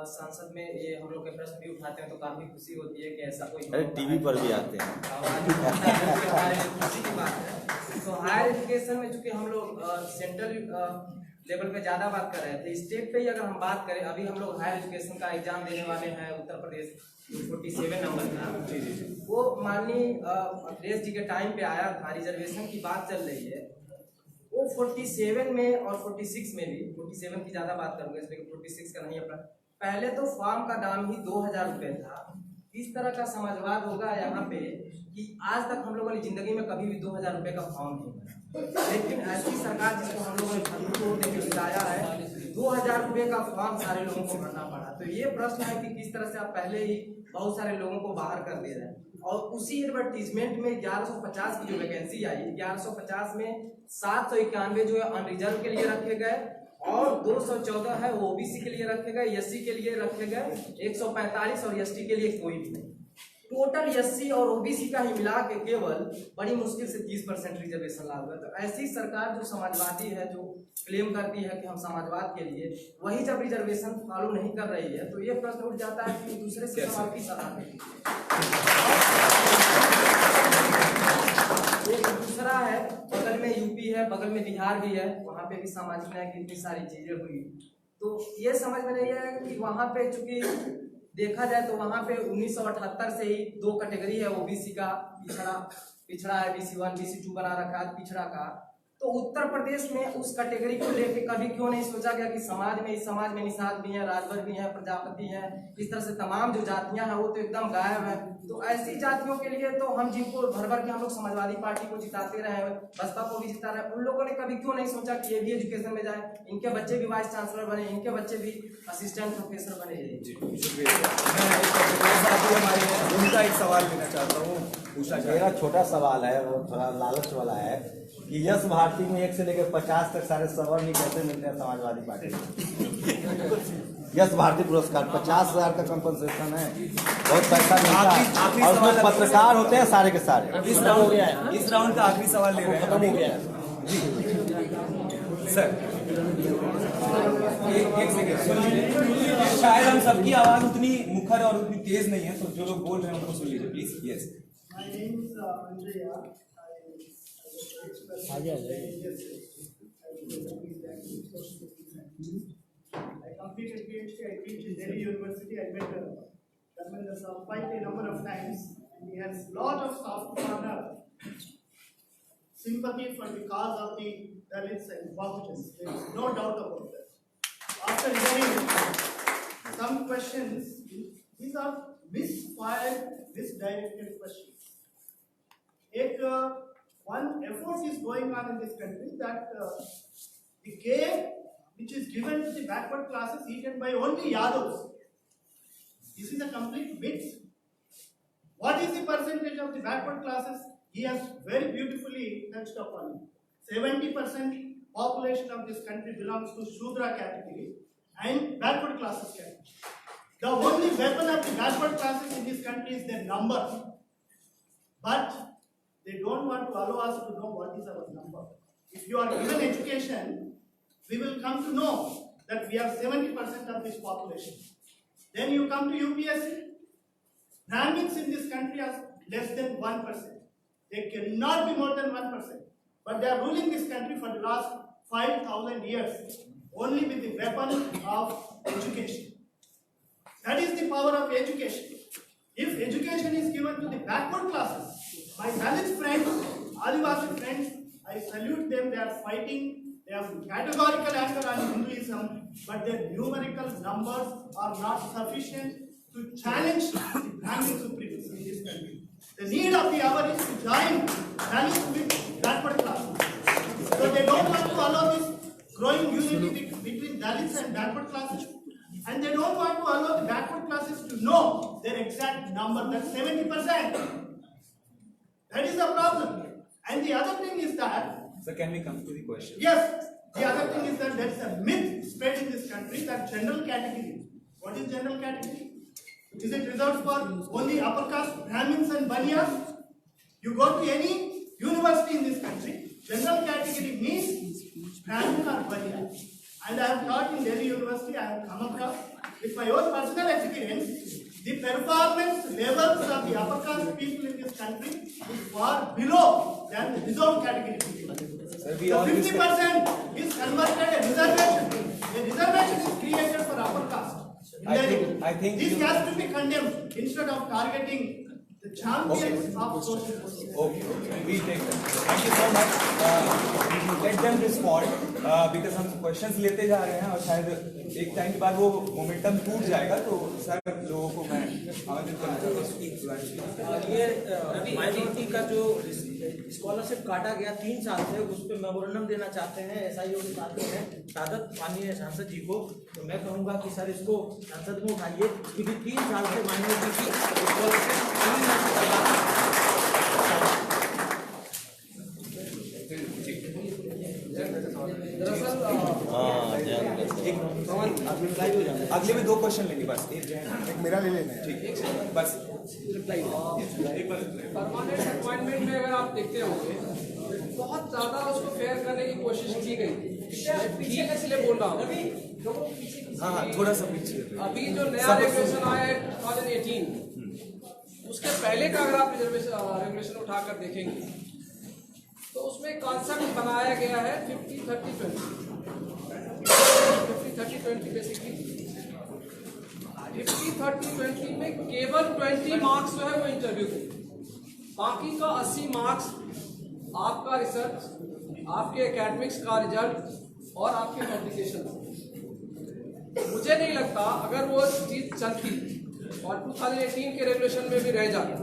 G: संसद में ये हम लोग के प्रश्न भी उठाते हैं तो काफी खुशी होती है कि ऐसा कोई
H: टीवी पर भी आते हैं।
G: हमारे लिए खुशी की बात है। तो हायर एजुकेशन में चूंकि हम लोग सेंट्रल लेवल पे ज्यादा बात कर रहे थे, स्टेट पे ही अगर हम बात करें, अभी हम लोग हायर एजुकेशन का एग्जाम देने वाले हैं उत्तर प्रदेश 47 नंबर का, वो माननीय अखिलेश जी के टाइम पे आया था, रिजर्वेशन की बात चल रही है, वो 47 में और 46 में भी, 47 की ज्यादा बात करूंगा इसलिए 46 का नहीं। अपना पहले तो फॉर्म का दाम ही 2000 रुपए था। इस तरह का समाजवाद होगा यहाँ पे कि आज तक हम लोगों ने जिंदगी में कभी भी 2000 रुपए का फॉर्म नहीं भरा, लेकिन ऐसी सरकार जिसको हम लोगों ने तोड़ देकर गिराया है, 2000 रुपए का फॉर्म सारे लोगों को भरना पड़ा। तो ये प्रश्न है कि किस तरह से आप पहले ही बहुत सारे लोगों को बाहर कर दे रहे हैं। और उसी एडवर्टीजमेंट में 1150 की जो वैकेंसी आई, 1150 में 791 जो है अनरिजर्व के लिए रखे गए और 214 है वो ओबीसी के लिए रखे गए, एससी के लिए रखे गए 145 और एसटी के लिए कोई भी नहीं। टोटल एससी और ओबीसी का ही मिला के केवल बड़ी मुश्किल से 30% रिजर्वेशन लागू है। तो ऐसी सरकार जो समाजवादी है, जो क्लेम करती है कि हम समाजवाद के लिए, वही जब रिजर्वेशन फॉलो नहीं कर रही है तो ये प्रश्न उठ जाता है कि दूसरे से सवाल की सलाह देती है। एक दूसरा है, बगल में यूपी है, बगल में बिहार भी है, वहाँ पे भी सामाजिक न्याय की इतनी सारी चीजें हुई। तो ये समझ में नहीं है कि वहाँ पे चूंकि देखा जाए तो वहाँ पे 1978 से ही 2 कैटेगरी है ओबीसी का, पिछड़ा है BC1 BC2 बना रखा है पिछड़ा का। तो उत्तर प्रदेश में उस कैटेगरी को लेके कभी क्यों नहीं सोचा गया कि इस समाज में निषाद भी है, राजभर भी है, प्रजापति है, इस तरह से तमाम जो जातियां हैं वो तो एकदम गायब है। तो ऐसी जातियों के लिए तो हम जिनको भर भर के हम लोग समाजवादी पार्टी को जिताते रहे, बसपा को भी जिता रहे, उन लोगों ने कभी क्यों नहीं सोचा कि ये भी एजुकेशन में जाए, इनके बच्चे भी वाइस चांसलर बने, इनके बच्चे भी असिस्टेंट प्रोफेसर बने।
B: उनका एक सवाल लेना चाहता हूँ,
H: मेरा छोटा सवाल है, वो थोड़ा लालच वाला है कि यश भारती में 1 से लेकर 50 तक सारे सवर्ण कैसे मिलते हैं समाजवादी पार्टी में? यश भारती पुरस्कार 50,000 का कंपनसेशन है, बहुत पैसा मिलता है और उसमें पत्रकार होते हैं सारे के सारे।
B: इस राउंड का आखिरी सवाल ले रहे हैं, खत्म हो गया है सर। एक सेकंड, शायद हम सबकी आवाज उतनी मुखर और उतनी तेज नहीं है, तो जो लोग बोल रहे हैं उनको सुन लीजिए please. Yes,
I: My name is Andrea. I completed PhD. I teach in Delhi University. I met Dharmendra Saab quite a number of times. And he has a lot of soft corner sympathy for the cause of the Dalits and Bahujans. There is no doubt about that. After hearing some questions, these are misfired, misdirected questions. One effort is going on in this country that the care which is given to the backward classes eaten by only Yadavs. This is a complete myth. What is the percentage of the backward classes? He has very beautifully touched upon it. 70% population of this country belongs to Shudra category and backward classes category. The only weapon of the backward classes in this country is their number. But they don't want to allow us to know what is our number. If you are given education, we will come to know that we have 70% of this population. Then you come to UPSC, Brahmins in this country are less than 1%. They cannot be more than 1%. But they are ruling this country for the last 5,000 years, only with the weapon of education. That is the power of education. If education is given to the backward classes, my Dalit friends, Adivasi friends, I salute them. They are fighting. They have categorical answer on Hinduism, but their numerical numbers are not sufficient to challenge the Brahmin supremacy in this country. The need of the hour is to join Dalits with backward classes. So they don't want to allow this growing unity between Dalits and backward classes. And they don't want to allow the backward classes to know their exact number, that's 70%. That is the problem. And the other thing is that...
B: So can we come to the question?
I: Yes. The other thing is that there is a myth spread in this country that general category. What is general category? Is it reserved for only upper caste Brahmins and Baniyas? You go to any university in this country, General category means Brahmin or Baliya. And I have taught in Delhi University, I have come across with my own personal experience, the performance levels of the upper caste people in this country is far below than the reserved category people.
B: Sir,
I: The 50% is converted a reservation. A reservation is created for upper caste.
B: I think
I: This
B: you-
I: has to be condemned instead of targeting the champions of social justice.
B: Okay, we take that. Thank you so much. Let them respond because हम questions लेते जा रहे हैं और शायद एक time के बाद वो मोमेंटम टूट जाएगा, तो सर लोगों को मैं आमंत्रित करना चाहता हूँ।
J: ये माइनॉरिटी का जो स्कॉलरशिप काटा गया 3 साल से, उस पर मेमोरेंडम देना चाहते हैं एसआईओ के साथ में सादत माननीय सांसद जी को। तो मैं कहूँगा कि सर इसको संसद में उठाइए, क्योंकि 3 साल से माइनॉरिटी की स्कॉलरशिप
B: अगले में 2 क्वेश्चन लेंगे बस, एक मेरा ले लेना है, ठीक बस।
K: परमानेंट अपॉइंटमेंट में अगर आप देखते होंगे बहुत ज्यादा उसको फेयर करने की कोशिश की गई। पीछे इसलिए बोल रहा हूँ,
B: हाँ थोड़ा सा पीछे।
K: अभी जो नया रेगुलेशन आया है 2018, उसके पहले का अगर आप रेगुलेशन उठाकर देखेंगे तो उसमें कॉन्सेप्ट बनाया गया है 50-30-20। 50-30-20 बेसिकली 50-30-20 में केवल 20 मार्क्स जो है वो इंटरव्यू के, बाकी का 80 मार्क्स आपका रिसर्च, आपके एकेडमिक्स का रिजल्ट और आपके पब्लिकेशन। मुझे नहीं लगता अगर वो चीज चलती और 2018 के रेगुलेशन में भी रह जाता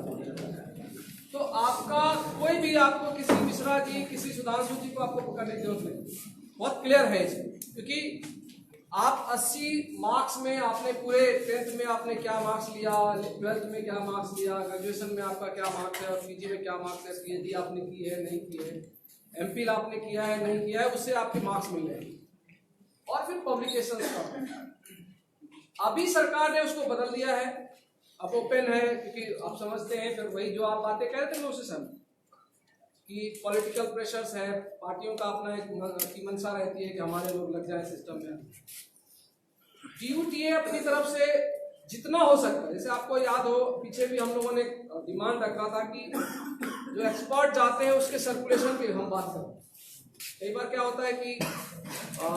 K: तो आपका कोई भी, आपको किसी मिश्रा जी, किसी सुधांशु जी को आपको पकड़ने की जरूरत नहीं। बहुत क्लियर है इसमें, क्योंकि आप 80 मार्क्स में आपने पूरे 10th में आपने क्या मार्क्स लिया, 12th में क्या मार्क्स लिया, ग्रेजुएशन में आपका क्या मार्क्स है और पीजी में क्या मार्क्स है, पीएचडी आपने की है नहीं की है, एमफिल आपने किया है नहीं किया है, उससे आपके मार्क्स मिल रहे हैं। और फिर पब्लिकेशन का अभी सरकार ने उसको बदल दिया है, अब ओपन है, क्योंकि आप समझते हैं फिर वही जो आप बातें कह रहे थे मैं उससे सहमत कि पॉलिटिकल प्रेशर्स है, पार्टियों का अपना एक मंशा रहती है कि हमारे लोग लग जाए सिस्टम में। DUTA अपनी तरफ से जितना हो सकता है, जैसे आपको याद हो पीछे भी हम लोगों ने डिमांड रखा था कि जो एक्सपर्ट जाते हैं उसके सर्कुलेशन की हम बात करें। कई बार क्या होता है कि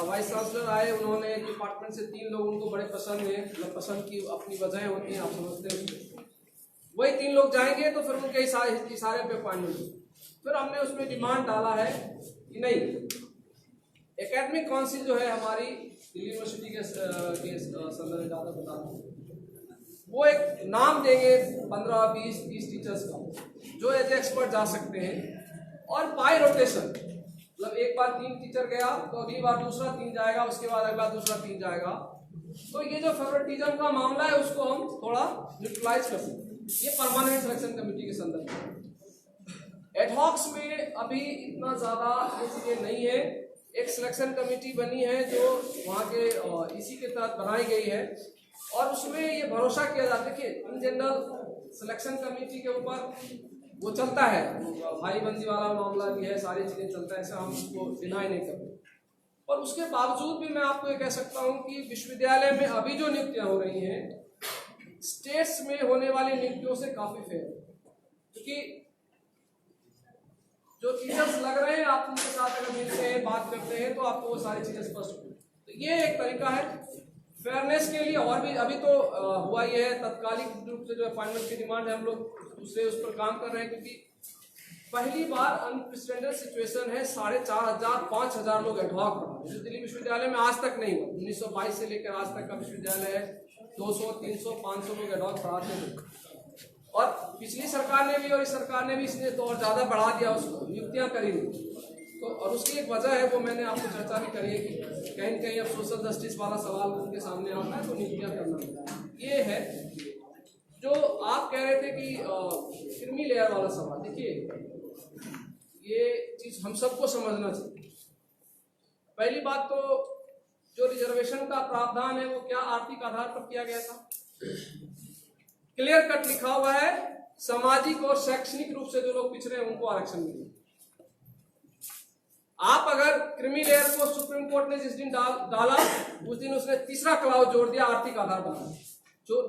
K: वाइस चांसलर आए, उन्होंने डिपार्टमेंट से 3 लोग उनको बड़े पसंद हैं, मतलब पसंद की अपनी वजह होती हैं, आप समझते हैं, वही 3 लोग जाएंगे तो फिर उनके इशारे पे अपॉइंटमेंट। फिर हमने उसमें डिमांड डाला है कि नहीं, एकेडमिक काउंसिल जो है हमारी दिल्ली यूनिवर्सिटी के संदर्भ ज़्यादा बता रहा हूँ, वो एक नाम देंगे 15-20-30 टीचर्स का जो एज एक्सपर्ट जा सकते हैं, और बाय रोटेशन, मतलब एक बार 3 टीचर गया तो अगली बार दूसरा 3 जाएगा, उसके बाद अगला दूसरा 3 जाएगा। तो ये जो फेवरेटिज्म का मामला है उसको हम थोड़ा न्यूट्रलाइज कर सकते हैं, ये परमानेंट सिलेक्शन कमेटी के संदर्भ में। एडहॉक्स में अभी इतना ज़्यादा ये चीज़ें नहीं है। एक सिलेक्शन कमेटी बनी है जो वहाँ के इसी के तहत बनाई गई है, और उसमें ये भरोसा किया जाता है कि इन जनरल सिलेक्शन कमेटी के ऊपर वो चलता है, भाई बंदी वाला मामला भी है, सारी चीज़ें चलता है, ऐसा हम उसको डिनाई नहीं करते। और उसके बावजूद भी मैं आपको ये कह सकता हूँ कि विश्वविद्यालय में अभी जो नियुक्तियाँ हो रही हैं स्टेट्स में होने वाली नियुक्तियों से काफ़ी फेयर है, क्योंकि जो टीचर्स लग रहे हैं आप उनके साथ अगर मिलते हैं, बात करते हैं, तो आपको वो सारी चीज़ें स्पष्ट होती हैं। तो ये एक तरीका है फेयरनेस के लिए। और भी अभी तो हुआ ये है, तत्कालिक रूप से जो अपॉइंटमेंट की डिमांड है हम लोग दूसरे उस पर काम कर रहे हैं, क्योंकि पहली बार अनप्रेसिडेंटेड सिचुएशन है, 4500-5000 लोग एडहॉक रहा जो दिल्ली विश्वविद्यालय में आज तक नहीं हुआ। 1922 से लेकर आज तक का विश्वविद्यालय है, 200, 300, 500 लोग एडहॉक पढ़ाते हैं। और पिछली सरकार ने भी और इस सरकार ने भी इसने तो और ज़्यादा बढ़ा दिया, उसको नियुक्तियाँ करी नहीं। तो और उसकी एक वजह है, वो मैंने आपको चर्चा भी करी है कि कहीं न कहीं अब सोशल जस्टिस वाला सवाल उनके सामने आता है, तो नियुक्तियाँ करना पड़ता है। ये है जो आप कह रहे थे कि क्रीमी लेयर वाला सवाल। देखिए ये चीज़ हम सबको समझना चाहिए। पहली बात तो जो रिजर्वेशन का प्रावधान है वो क्या आर्थिक आधार पर किया गया था? क्लियर कट लिखा हुआ है, सामाजिक और शैक्षणिक रूप से जो लोग पिछड़े हैं उनको आरक्षण मिले। आप अगर क्रिमी लेयर को सुप्रीम कोर्ट ने जिस दिन डाला उस दिन उसने तीसरा क्लाउज जोड़ दिया, आर्थिक आधार बनाना, जो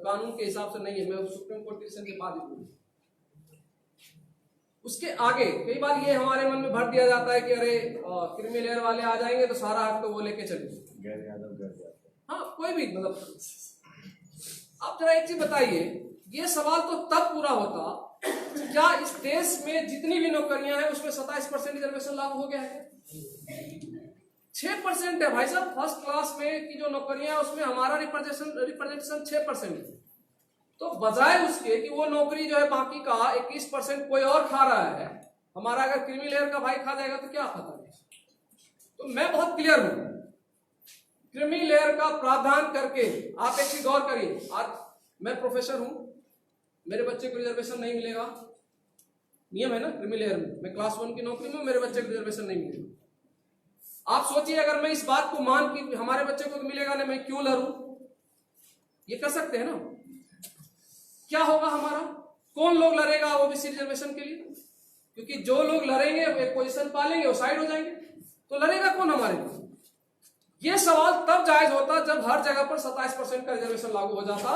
K: कानून के हिसाब से नहीं है। मैं सुप्रीम कोर्ट के डिसीजन के बाद ही बोलूं। उसके आगे कई बार ये हमारे मन में भर दिया जाता है कि अरे क्रिमी लेयर वाले आ जाएंगे तो सारा हक तो वो लेके चलेंगे। हाँ, कोई भी मतलब आप जरा एक चीज बताइए, ये सवाल तो तब पूरा होता क्या इस देश में जितनी भी नौकरियां हैं उसमें 27% रिजर्वेशन लागू हो गया है? 6% है भाई साहब। फर्स्ट क्लास में की जो नौकरियां उसमें हमारा रिप्रेजेंटेशन 6% है। तो बजाय उसके कि वो नौकरी जो है बाकी का 21% कोई और खा रहा है, हमारा अगर क्रीमी लेयर का भाई खा जाएगा तो क्या खतरा है? तो मैं बहुत क्लियर हूं, क्रीमी लेयर का प्रावधान करके आप एक चीज गौर करिए। आज मैं प्रोफेसर हूं, मेरे बच्चे को रिजर्वेशन नहीं मिलेगा, नियम है ना क्रीमी लेयर में। मैं क्लास 1 की नौकरी में, मेरे बच्चे को रिजर्वेशन नहीं मिलेगा। आप सोचिए अगर मैं इस बात को मान कि हमारे बच्चे को तो मिलेगा ना, मैं क्यों लड़ूं? ये कर सकते हैं ना? क्या होगा हमारा? कौन लोग लड़ेगा ओबीसी रिजर्वेशन के लिए? क्योंकि जो लोग लड़ेंगे वो एक पोजीशन पालेंगे, वो साइड हो जाएंगे, तो लड़ेगा कौन हमारे लिए? ये सवाल तब जायज होता जब हर जगह पर 27% का रिजर्वेशन लागू हो जाता,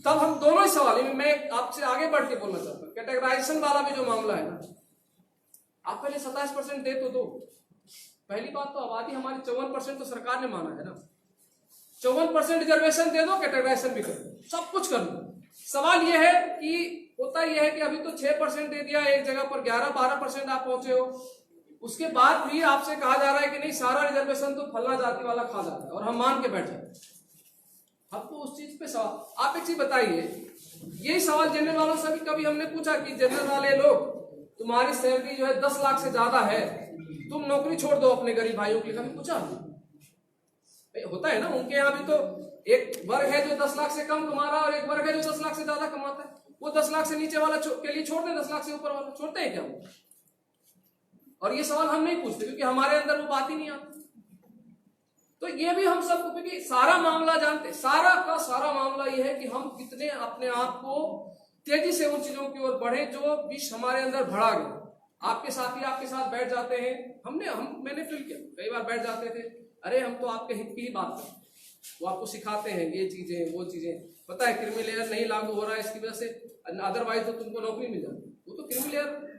K: तब हम दोनों ही सवाल। मैं आपसे आगे बढ़ के बोलना चाहता हूं, कैटेगराइजेशन वाला भी जो मामला है ना, आप पहले 27% दे तो दो। पहली बात तो आबादी हमारी 54% तो सरकार ने माना है ना, 54% रिजर्वेशन दे दो, कैटेगराइजेशन भी कर दो, सब कुछ कर दो। सवाल यह है कि होता यह है कि अभी तो 6% दे दिया, एक जगह पर 11-12% आप पहुंचे हो, उसके बाद भी आपसे कहा जा रहा है कि नहीं सारा रिजर्वेशन तो फलना जाति वाला खा जाता है, और हम मान के बैठ जाते हैं। आपको उस चीज पे सवाल, आप एक चीज बताइए, यही सवाल जनरल वालों से भी कभी हमने पूछा कि जनरल वाले लोग, तुम्हारी सैलरी जो है 10 लाख से ज्यादा है, तुम नौकरी छोड़ दो अपने गरीब भाइयों के लिए, कभी पूछा? होता है ना, उनके यहाँ भी तो एक वर्ग है जो 10 लाख से कम कमा रहा है और एक वर्ग है जो 10 लाख से ज्यादा कमाता है। वो 10 लाख से नीचे वाला के लिए छोड़ दे, 10 लाख से ऊपर वाला छोड़ते हैं क्या वो? और ये सवाल हम नहीं पूछते क्योंकि हमारे अंदर वो बात ही नहीं आती। तो ये भी हम सबको, क्योंकि सारा मामला जानते, सारा का सारा मामला ये है कि हम कितने अपने आप को तेजी से उन चीजों की ओर बढ़े जो विष हमारे अंदर भरा गया। आपके साथी आपके साथ बैठ जाते हैं, मैंने फील किया, कई बार बैठ जाते थे, अरे हम तो आपके हित की ही बात करते, वो आपको सिखाते हैं ये चीजें वो चीजें, पता है क्रीमी लेयर नहीं लागू हो रहा है इसकी वजह से, अदरवाइज तो तुमको नौकरी मिल जाती। वो तो क्रीमी लेयर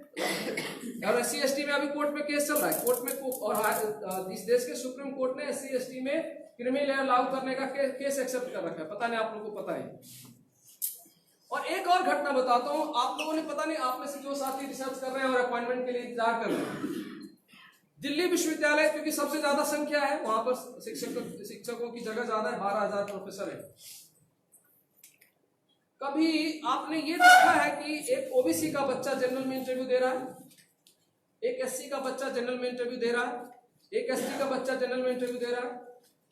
K: और SC/ST में अभी कोर्ट में केस चल रहा है, कोर्ट में और इस देश के सुप्रीम कोर्ट ने SC/ST में क्रीमी लेयर लागू करने का केस एक्सेप्ट कर रखा है, पता नहीं आप लोगों को पता है। और एक और घटना बताता हूं, आप लोगों ने पता नहीं, आप में से जो साथी रिसर्च कर रहे हैं और अपॉइंटमेंट के लिए इंतजार कर रहे हैं, दिल्ली विश्वविद्यालय क्योंकि सबसे ज्यादा संख्या है वहां पर, शिक्षकों की जगह ज्यादा है, 12,000 प्रोफेसर है। कभी आपने ये देखा है कि एक ओबीसी का बच्चा जनरल में इंटरव्यू दे रहा है, एक SC का बच्चा जनरल में इंटरव्यू दे रहा है, एक ST का बच्चा जनरल में इंटरव्यू दे रहा है,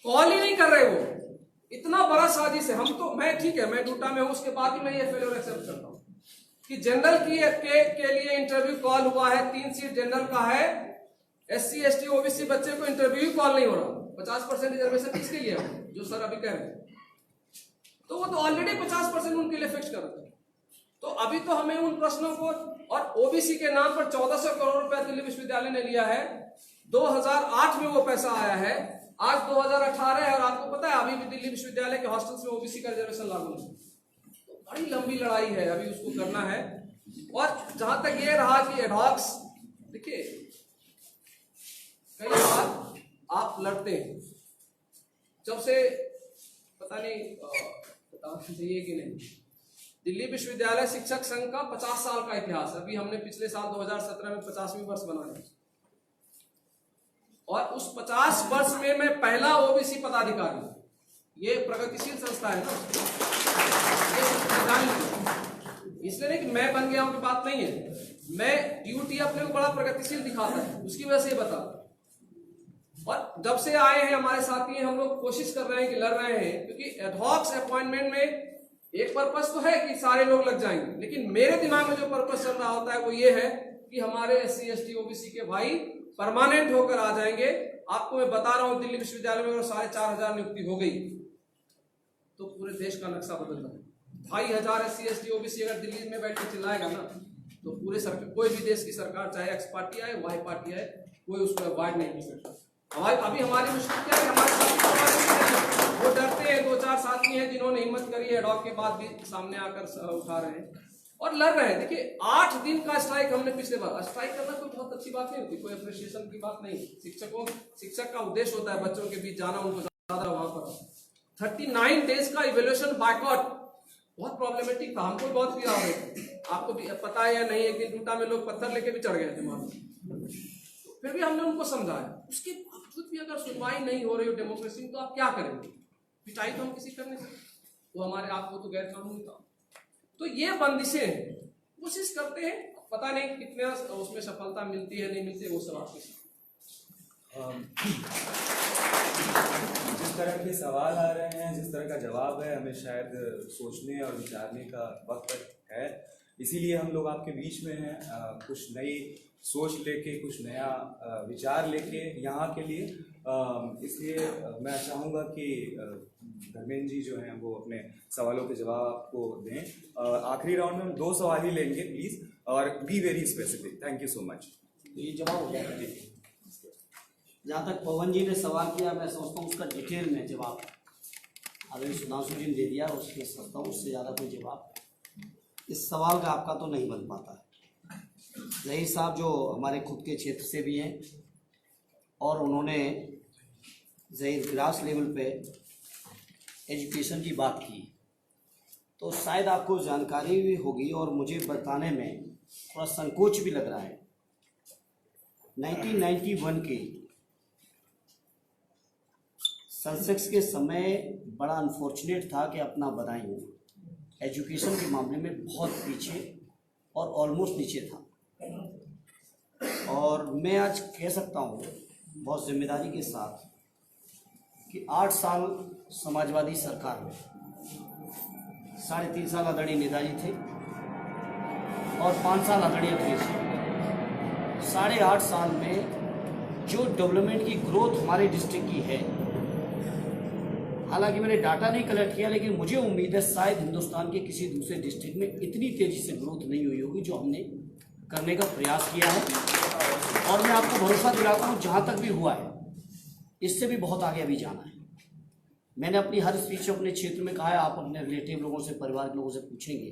K: कॉल ही नहीं कर रहे वो? इतना बड़ा साजिश है। हम तो, मैं ठीक है, मैं ड्यूटा में हूं, उसके बाद ही मैं ये फेलियर एक्सेप्ट करता हूं कि जनरल के लिए इंटरव्यू कॉल हुआ है, 3 सीट जनरल का है, SC/ST OBC बच्चे को इंटरव्यू कॉल नहीं हो रहा। 50% रिजर्वेशन किसके लिए है जो सर अभी कह रहे हैं? तो वो तो ऑलरेडी 50% उनके लिए फिक्स कर रहे थे। तो अभी तो हमें उन प्रश्नों को, और ओबीसी के नाम पर 1400 करोड़ रुपया दिल्ली विश्वविद्यालय ने लिया है, 2008 में वो पैसा आया है, आज 2018 है, और आपको पता है अभी भी दिल्ली विश्वविद्यालय के हॉस्टल्स में ओबीसी का रिजर्वेशन लागू नहीं। तो बड़ी लंबी लड़ाई है, अभी उसको करना है। और जहां तक ये रहा कि एडहॉक्स, देखिए कई बार आप लड़ते हैं, जब से पता नहीं बताना चाहिए कि नहीं, दिल्ली विश्वविद्यालय शिक्षक संघ का 50 साल का इतिहास, अभी हमने पिछले साल 2017 में 50वीं वर्ष मनाया, और उस 50 वर्ष में मैं पहला ओबीसी पदाधिकारी। ये प्रगतिशील संस्था है ना, इसलिए नहीं कि मैं बन गया हूं की बात नहीं है, मैं ड्यूटी अपने को बड़ा प्रगतिशील दिखाता है, उसकी वजह से बता। और जब से आए हैं हमारे साथी, हम लोग कोशिश कर रहे हैं कि लड़ रहे हैं, क्योंकि एडहॉक्स अपॉइंटमेंट में एक पर्पस तो है कि सारे लोग लग जाएंगे, लेकिन मेरे दिमाग में जो पर्पस चल रहा होता है वो ये है कि हमारे SC/ST OBC के भाई परमानेंट होकर आ जाएंगे। आपको मैं बता रहा हूं, दिल्ली विश्वविद्यालय में अगर 4,500 नियुक्ति हो गई तो पूरे देश का नक्शा बदल रहा है। 2,500 SC/ST OBC अगर दिल्ली में बैठ के चिल्लाएगा ना, तो पूरे सरकार, कोई भी देश की सरकार, चाहे एक्स पार्टी आए वाई पार्टी आए, कोई उसको अवॉइड नहीं कर सकता। अभी हमारी मुश्किल क्या है, हमारे साथ वो डरते हैं, 2-4 साथी हैं जिन्होंने हिम्मत करी है, एडॉक के बाद भी सामने आकर उठा रहे हैं और लड़ रहे हैं। देखिए 8 दिन का स्ट्राइक हमने पिछले बार, स्ट्राइक करना कोई बहुत अच्छी बात नहीं होती, कोई अप्रिशिएशन की बात नहीं। शिक्षक का उद्देश्य होता है बच्चों के बीच जाना, उनको ज्यादा वहां पर 39 डेज का इवैल्यूएशन बायकॉट बहुत प्रॉब्लमेटिक था, हमको बहुत पीड़ा हो रही थी। आपको भी पता है या नहीं, एक दिन टूटा में लोग पत्थर लेके भी चढ़ गए थे मानो, फिर भी हमने उनको समझाया। उसके बावजूद भी अगर सुनवाई नहीं हो रही हो डेमोक्रेसी, तो आप क्या करेंगे? पिटाई तो हम किसी कर नहीं सकते, वो हमारे आपको तो गैर कानूनी था। तो ये बंदिशें कोशिश करते हैं, पता नहीं कितने उसमें सफलता मिलती है नहीं मिलती है, वो सब आपके साथ।
B: जिस तरह के सवाल आ रहे हैं, जिस तरह का जवाब है, हमें शायद सोचने और विचारने का वक्त है। इसीलिए हम लोग आपके बीच में हैं, कुछ नई सोच लेके, कुछ नया विचार लेके यहाँ के लिए। इसलिए मैं चाहूँगा कि धर्मेंद्र जी जो हैं वो अपने सवालों के जवाब आपको दें। आखिरी राउंड में हम 2 सवाल ही लेंगे प्लीज़, और be very specific. Thank you so much.
A: ये जवाब हो जाएगा। जहाँ तक पवन जी ने सवाल किया, मैं समझता हूँ उसका डिटेल में जवाब अभी सुधांशु जी ने दे दिया, उसके समझता हूँ उससे ज़्यादा कोई जवाब इस सवाल का आपका तो नहीं बन पाता है। ज़हीर साहब जो हमारे खुद के क्षेत्र से भी हैं और उन्होंने ज़हीर ग्रास लेवल पे एजुकेशन की बात की, तो शायद आपको जानकारी भी होगी और मुझे बताने में थोड़ा संकोच भी लग रहा है। 1991 के सेंसेक्स के समय बड़ा अनफॉर्चुनेट था कि अपना बदायूं एजुकेशन के मामले में बहुत पीछे और ऑलमोस्ट नीचे था। और मैं आज कह सकता हूँ बहुत जिम्मेदारी के साथ कि 8 साल समाजवादी सरकार में 3.5 साल आदरणीय नेताजी थे और 5 साल आदरणीय अखिलेश जी। 8.5 साल में जो डेवलपमेंट की ग्रोथ हमारे डिस्ट्रिक्ट की है, हालांकि मैंने डाटा नहीं कलेक्ट किया, लेकिन मुझे उम्मीद है शायद हिंदुस्तान के किसी दूसरे डिस्ट्रिक्ट में इतनी तेज़ी से ग्रोथ नहीं हुई होगी जो हमने करने का प्रयास किया है। और मैं आपको भरोसा दिलाता हूँ जहाँ तक भी हुआ है इससे भी बहुत आगे अभी जाना है। मैंने अपनी हर स्पीच अपने क्षेत्र में कहा है, आप अपने रिलेटिव लोगों से, परिवार के लोगों से पूछेंगे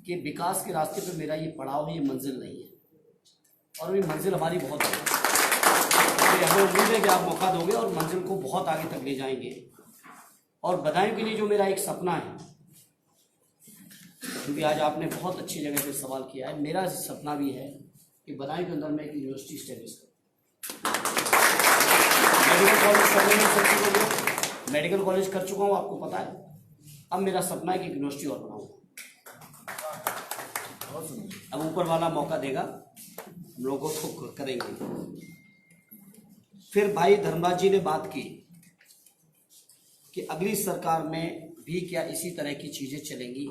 A: कि विकास के रास्ते पे मेरा ये पड़ाव है, ये मंजिल नहीं है, और ये मंजिल हमारी बहुत है। हमें उम्मीद है कि आप मौका दोगे और मंजिल को बहुत आगे तक ले जाएंगे। और बदायूं के लिए जो मेरा एक सपना है, क्योंकि आज आपने बहुत अच्छी जगह पे सवाल किया है, मेरा सपना भी है कि बदायूं के अंदर मैं एक यूनिवर्सिटी स्टैब्लिश करूँ। मेडिकल कॉलेज करने में सक्सेस हो गया, मेडिकल कॉलेज कर चुका हूँ, आपको पता है। अब मेरा सपना है कि एक यूनिवर्सिटी और बनाऊँगा। अब ऊपर वाला मौका देगा, हम लोगों को करेंगे। फिर भाई धर्मराज जी ने बात की कि अगली सरकार में भी क्या इसी तरह की चीज़ें चलेंगी।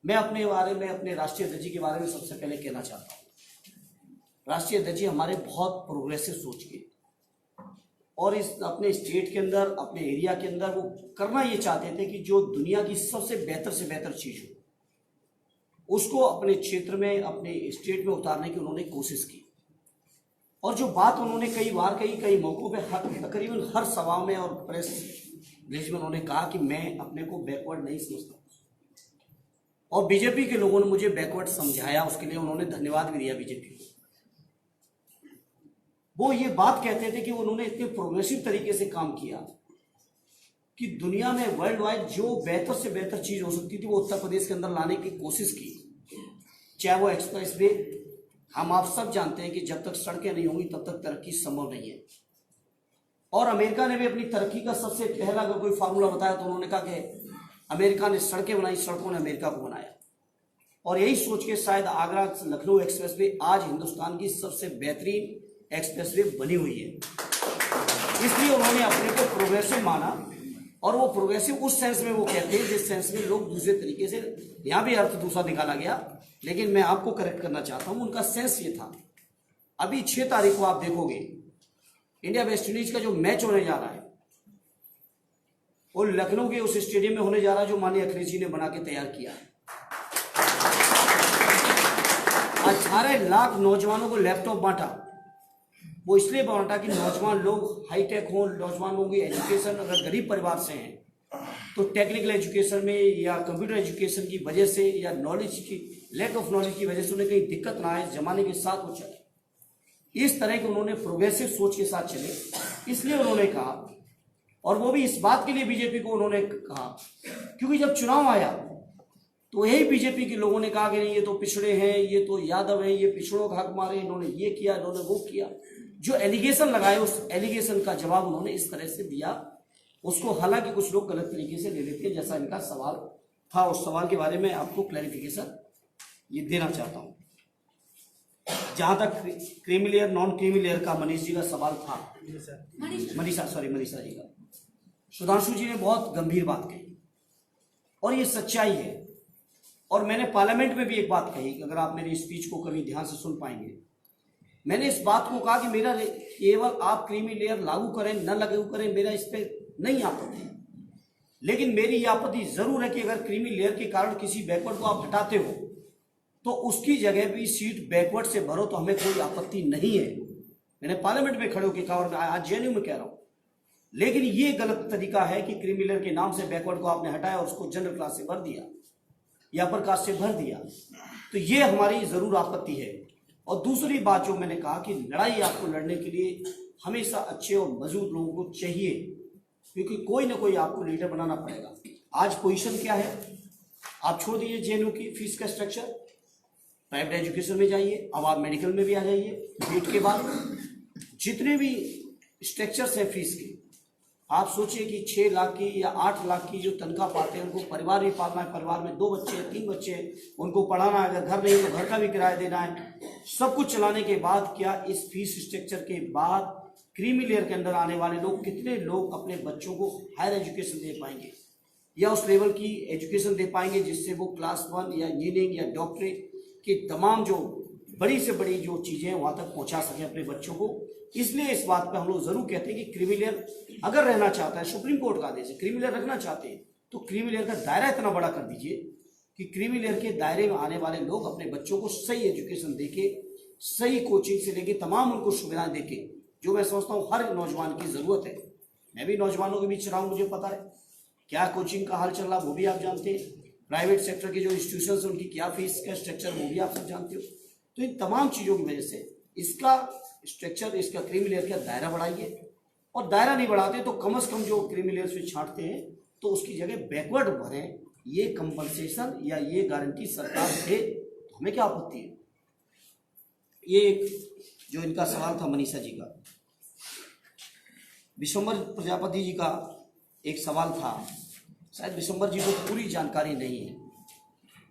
A: मैं अपने बारे में, अपने राष्ट्रीय अध्यक्ष जी के बारे में सबसे पहले कहना चाहता हूँ। राष्ट्रीय अध्यक्ष जी हमारे बहुत प्रोग्रेसिव सोच के और इस अपने स्टेट के अंदर, अपने एरिया के अंदर वो करना ये चाहते थे कि जो दुनिया की सबसे बेहतर से बेहतर चीज़ हो उसको अपने क्षेत्र में, अपने स्टेट में उतारने की उन्होंने कोशिश की। और जो बात उन्होंने कई बार कई मौक़ों पे तकरीबन हर सभा में और प्रेस रिलीज में उन्होंने कहा कि मैं अपने को बैकवर्ड नहीं समझता, और बीजेपी के लोगों ने मुझे बैकवर्ड समझाया, उसके लिए उन्होंने धन्यवाद भी दिया बीजेपी को। वो ये बात कहते थे कि उन्होंने इतने प्रोग्रेसिव तरीके से काम किया कि दुनिया में वर्ल्ड वाइड जो बेहतर से बेहतर चीज़ हो सकती थी वो उत्तर प्रदेश के अंदर लाने की कोशिश की। चाहे वो एक्सप्रेस वे, हम आप सब जानते हैं कि जब तक सड़कें नहीं होंगी तब तक तरक्की संभव नहीं है। और अमेरिका ने भी अपनी तरक्की का सबसे पहला अगर कोई फार्मूला बताया तो उन्होंने कहा कि अमेरिका ने सड़कें बनाई, सड़कों ने अमेरिका को बनाया। और यही सोच के शायद आगरा लखनऊ एक्सप्रेस वे आज हिंदुस्तान की सबसे बेहतरीन एक्सप्रेस वे बनी हुई है। इसलिए उन्होंने अपने को प्रोग्रेसिव माना, और वो प्रोग्रेसिव उस सेंस में वो कहते हैं जिस सेंस में लोग दूसरे तरीके से, यहाँ भी अर्थ दूसरा निकाला गया, लेकिन मैं आपको करेक्ट करना चाहता हूँ, उनका सेंस ये था। अभी 6 तारीख को आप देखोगे इंडिया वेस्ट इंडीज का जो मैच होने जा रहा है वो लखनऊ के उस स्टेडियम में होने जा रहा है जो माननीय अखिलेश जी ने बना के तैयार किया है। 18 लाख नौजवानों को लैपटॉप बांटा। वो इसलिए बांटा कि नौजवान लोग हाईटेक हों, नौजवान लोगों की एजुकेशन अगर गरीब परिवार से हैं तो टेक्निकल एजुकेशन में या कंप्यूटर एजुकेशन की वजह से या नॉलेज की लैक ऑफ नॉलेज की वजह से उन्हें कहीं दिक्कत ना आए, जमाने के साथ वो चले। इस तरह के उन्होंने प्रोग्रेसिव सोच के साथ चले, इसलिए उन्होंने कहा, और वो भी इस बात के लिए बीजेपी को उन्होंने कहा क्योंकि जब चुनाव आया तो यही बीजेपी के लोगों ने कहा कि नहीं ये तो पिछड़े हैं, ये तो यादव हैं, ये पिछड़ों का हक मारे, इन्होंने ये किया, इन्होंने वो किया। जो एलिगेशन लगाए उस एलिगेशन का जवाब उन्होंने इस तरह से दिया उसको, हालांकि कुछ लोग गलत तरीके से ले लेते हैं, जैसा इनका सवाल था। उस सवाल के बारे में आपको क्लैरिफिकेशन ये देना चाहता हूं। जहां तक creamy layer non creamy layer का मनीष जी का सवाल था, मनीषा जी का, सुधांशु जी ने बहुत गंभीर बात कही और ये सच्चाई है। और मैंने पार्लियामेंट में भी एक बात कही कि अगर आप मेरी स्पीच को कभी ध्यान से सुन पाएंगे, मैंने इस बात को कहा कि मेरा केवल आप क्रीमी लेयर लागू करें न लागू करें मेरा इस पर नहीं आपत्ति, लेकिन मेरी ये आपत्ति जरूर है कि अगर क्रीमी लेयर के कारण किसी बैकवर्ड को आप हटाते हो तो उसकी जगह भी सीट बैकवर्ड से भरो तो हमें कोई आपत्ति नहीं है। मैंने पार्लियामेंट में खड़े होकर कहा और आज जेएनयू में कह रहा हूं। लेकिन ये गलत तरीका है कि क्रीमी लेयर के नाम से बैकवर्ड को आपने हटाया और उसको जनरल क्लास से भर दिया या अपर कास्ट से भर दिया, तो ये हमारी जरूर आपत्ति है। और दूसरी बात जो मैंने कहा कि लड़ाई आपको लड़ने के लिए हमेशा अच्छे और मजबूत लोगों को चाहिए, क्योंकि कोई ना कोई आपको लीडर बनाना पड़ेगा। आज पोजीशन क्या है, आप छोड़ दीजिए जेएनयू की फीस का स्ट्रक्चर, प्राइवेट एजुकेशन में जाइए, अब आप मेडिकल में भी आ जाइए। बीट के बाद जितने भी स्ट्रक्चर्स हैं फीस के, आप सोचिए कि 6 लाख की या 8 लाख की जो तनख्वाह पाते हैं, उनको परिवार भी पालना है, परिवार में 2 बच्चे हैं, 3 बच्चे हैं, उनको पढ़ाना है, अगर घर नहीं तो घर का भी किराया देना है, सब कुछ चलाने के बाद क्या इस फीस स्ट्रक्चर के बाद क्रीमी लेयर के अंदर आने वाले लोग, कितने लोग अपने बच्चों को हायर एजुकेशन दे पाएंगे या उस लेवल की एजुकेशन दे पाएंगे जिससे वो क्लास 1 या इंजीनियरिंग या डॉक्टरेट की तमाम जो बड़ी से बड़ी जो चीजें हैं वहां तक पहुंचा सकें अपने बच्चों को। इसलिए इस बात पे हम लोग जरूर कहते हैं कि क्रीमी लेयर अगर रहना चाहता है, सुप्रीम कोर्ट का आदेश है, क्रीमी लेयर रखना चाहते हैं तो क्रीमी लेयर का दायरा इतना बड़ा कर दीजिए कि क्रीमी लेयर के दायरे में आने वाले लोग अपने बच्चों को सही एजुकेशन देके, सही कोचिंग से लेके तमाम उनको सुविधाएं देके, जो मैं समझता हूँ हर नौजवान की जरूरत है। मैं भी नौजवानों के बीच रहा हूँ, मुझे पता है क्या कोचिंग का हाल चल रहा, वो भी आप जानते हैं। प्राइवेट सेक्टर के जो इंस्टीट्यूशन उनकी क्या फीस का स्ट्रक्चर वो भी आप सब जानते हो। तो इन तमाम चीज़ों की वजह से इसका स्ट्रक्चर, इसका क्रीमी लेयर का दायरा बढ़ाइए, और दायरा नहीं बढ़ाते तो कम से कम जो क्रीमी लेयर से छांटते हैं तो उसकी जगह बैकवर्ड भरें। ये कंपनसेशन या ये गारंटी सरकार दे तो हमें क्या आपत्ति है। ये जो इनका सवाल था मनीषा जी का, विश्वंभर प्रजापति जी का एक सवाल था, शायद विश्वंभर जी को पूरी जानकारी नहीं है।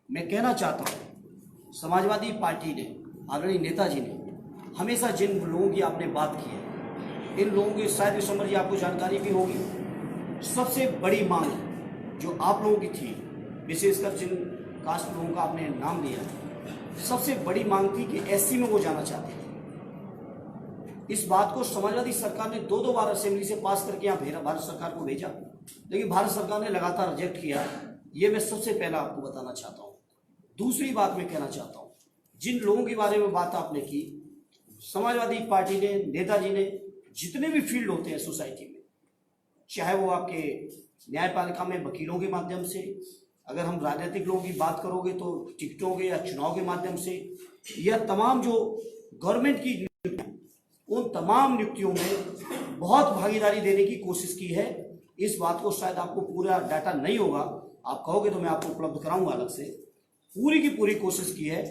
A: मैं कहना चाहता हूँ समाजवादी पार्टी ने, आदरणीय नेताजी ने हमेशा जिन लोगों की आपने बात की है, इन लोगों की शायद विश्वंभर जी आपको जानकारी भी होगी। सबसे बड़ी मांग जो आप लोगों की थी, विशेषकर जिन कास्ट लोगों का आपने नाम लिया, सबसे बड़ी मांग थी कि एससी में वो जाना चाहते थे। इस बात को समाजवादी सरकार ने 2 बार असेंबली से पास करके यहाँ भारत सरकार को भेजा, लेकिन भारत सरकार ने लगातार रिजेक्ट किया। ये मैं सबसे पहला आपको बताना चाहता हूँ। दूसरी बात मैं कहना चाहता हूँ, जिन लोगों के बारे में बात आपने की, समाजवादी पार्टी ने, नेताजी ने, जितने भी फील्ड होते हैं सोसाइटी में, चाहे वो आपके न्यायपालिका में वकीलों के माध्यम से, अगर हम राजनीतिक लोगों की बात करोगे तो टिकटों के या चुनाव के माध्यम से, या तमाम जो गवर्नमेंट की नियुक्तियां, उन तमाम नियुक्तियों में बहुत भागीदारी देने की कोशिश की है। इस बात को शायद आपको पूरा डाटा नहीं होगा, आप कहोगे तो मैं आपको उपलब्ध कराऊंगा अलग से। पूरी की पूरी कोशिश की है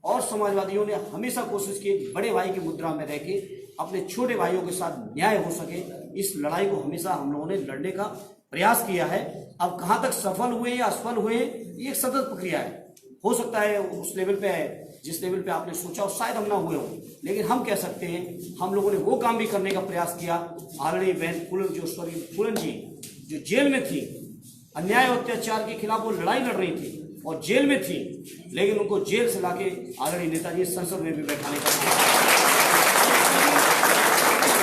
A: और समाजवादियों ने हमेशा कोशिश की बड़े भाई की मुद्रा में रह के अपने छोटे भाइयों के साथ न्याय हो सके। इस लड़ाई को हमेशा हम लोगों ने लड़ने का प्रयास किया है। अब कहां तक सफल हुए या असफल हुए, ये एक सतत प्रक्रिया है। हो सकता है उस लेवल पे है जिस लेवल पे आपने सोचा, और शायद हम ना हुए हो, लेकिन हम कह सकते हैं हम लोगों ने वो काम भी करने का प्रयास किया। आदरणीय बहन फूलन जी जो जेल में थी, अन्याय और अत्याचार के खिलाफ वो लड़ाई लड़ रही थी और जेल में थी, लेकिन उनको जेल से लाके आदरणीय नेताजी संसद में भी बैठाने का,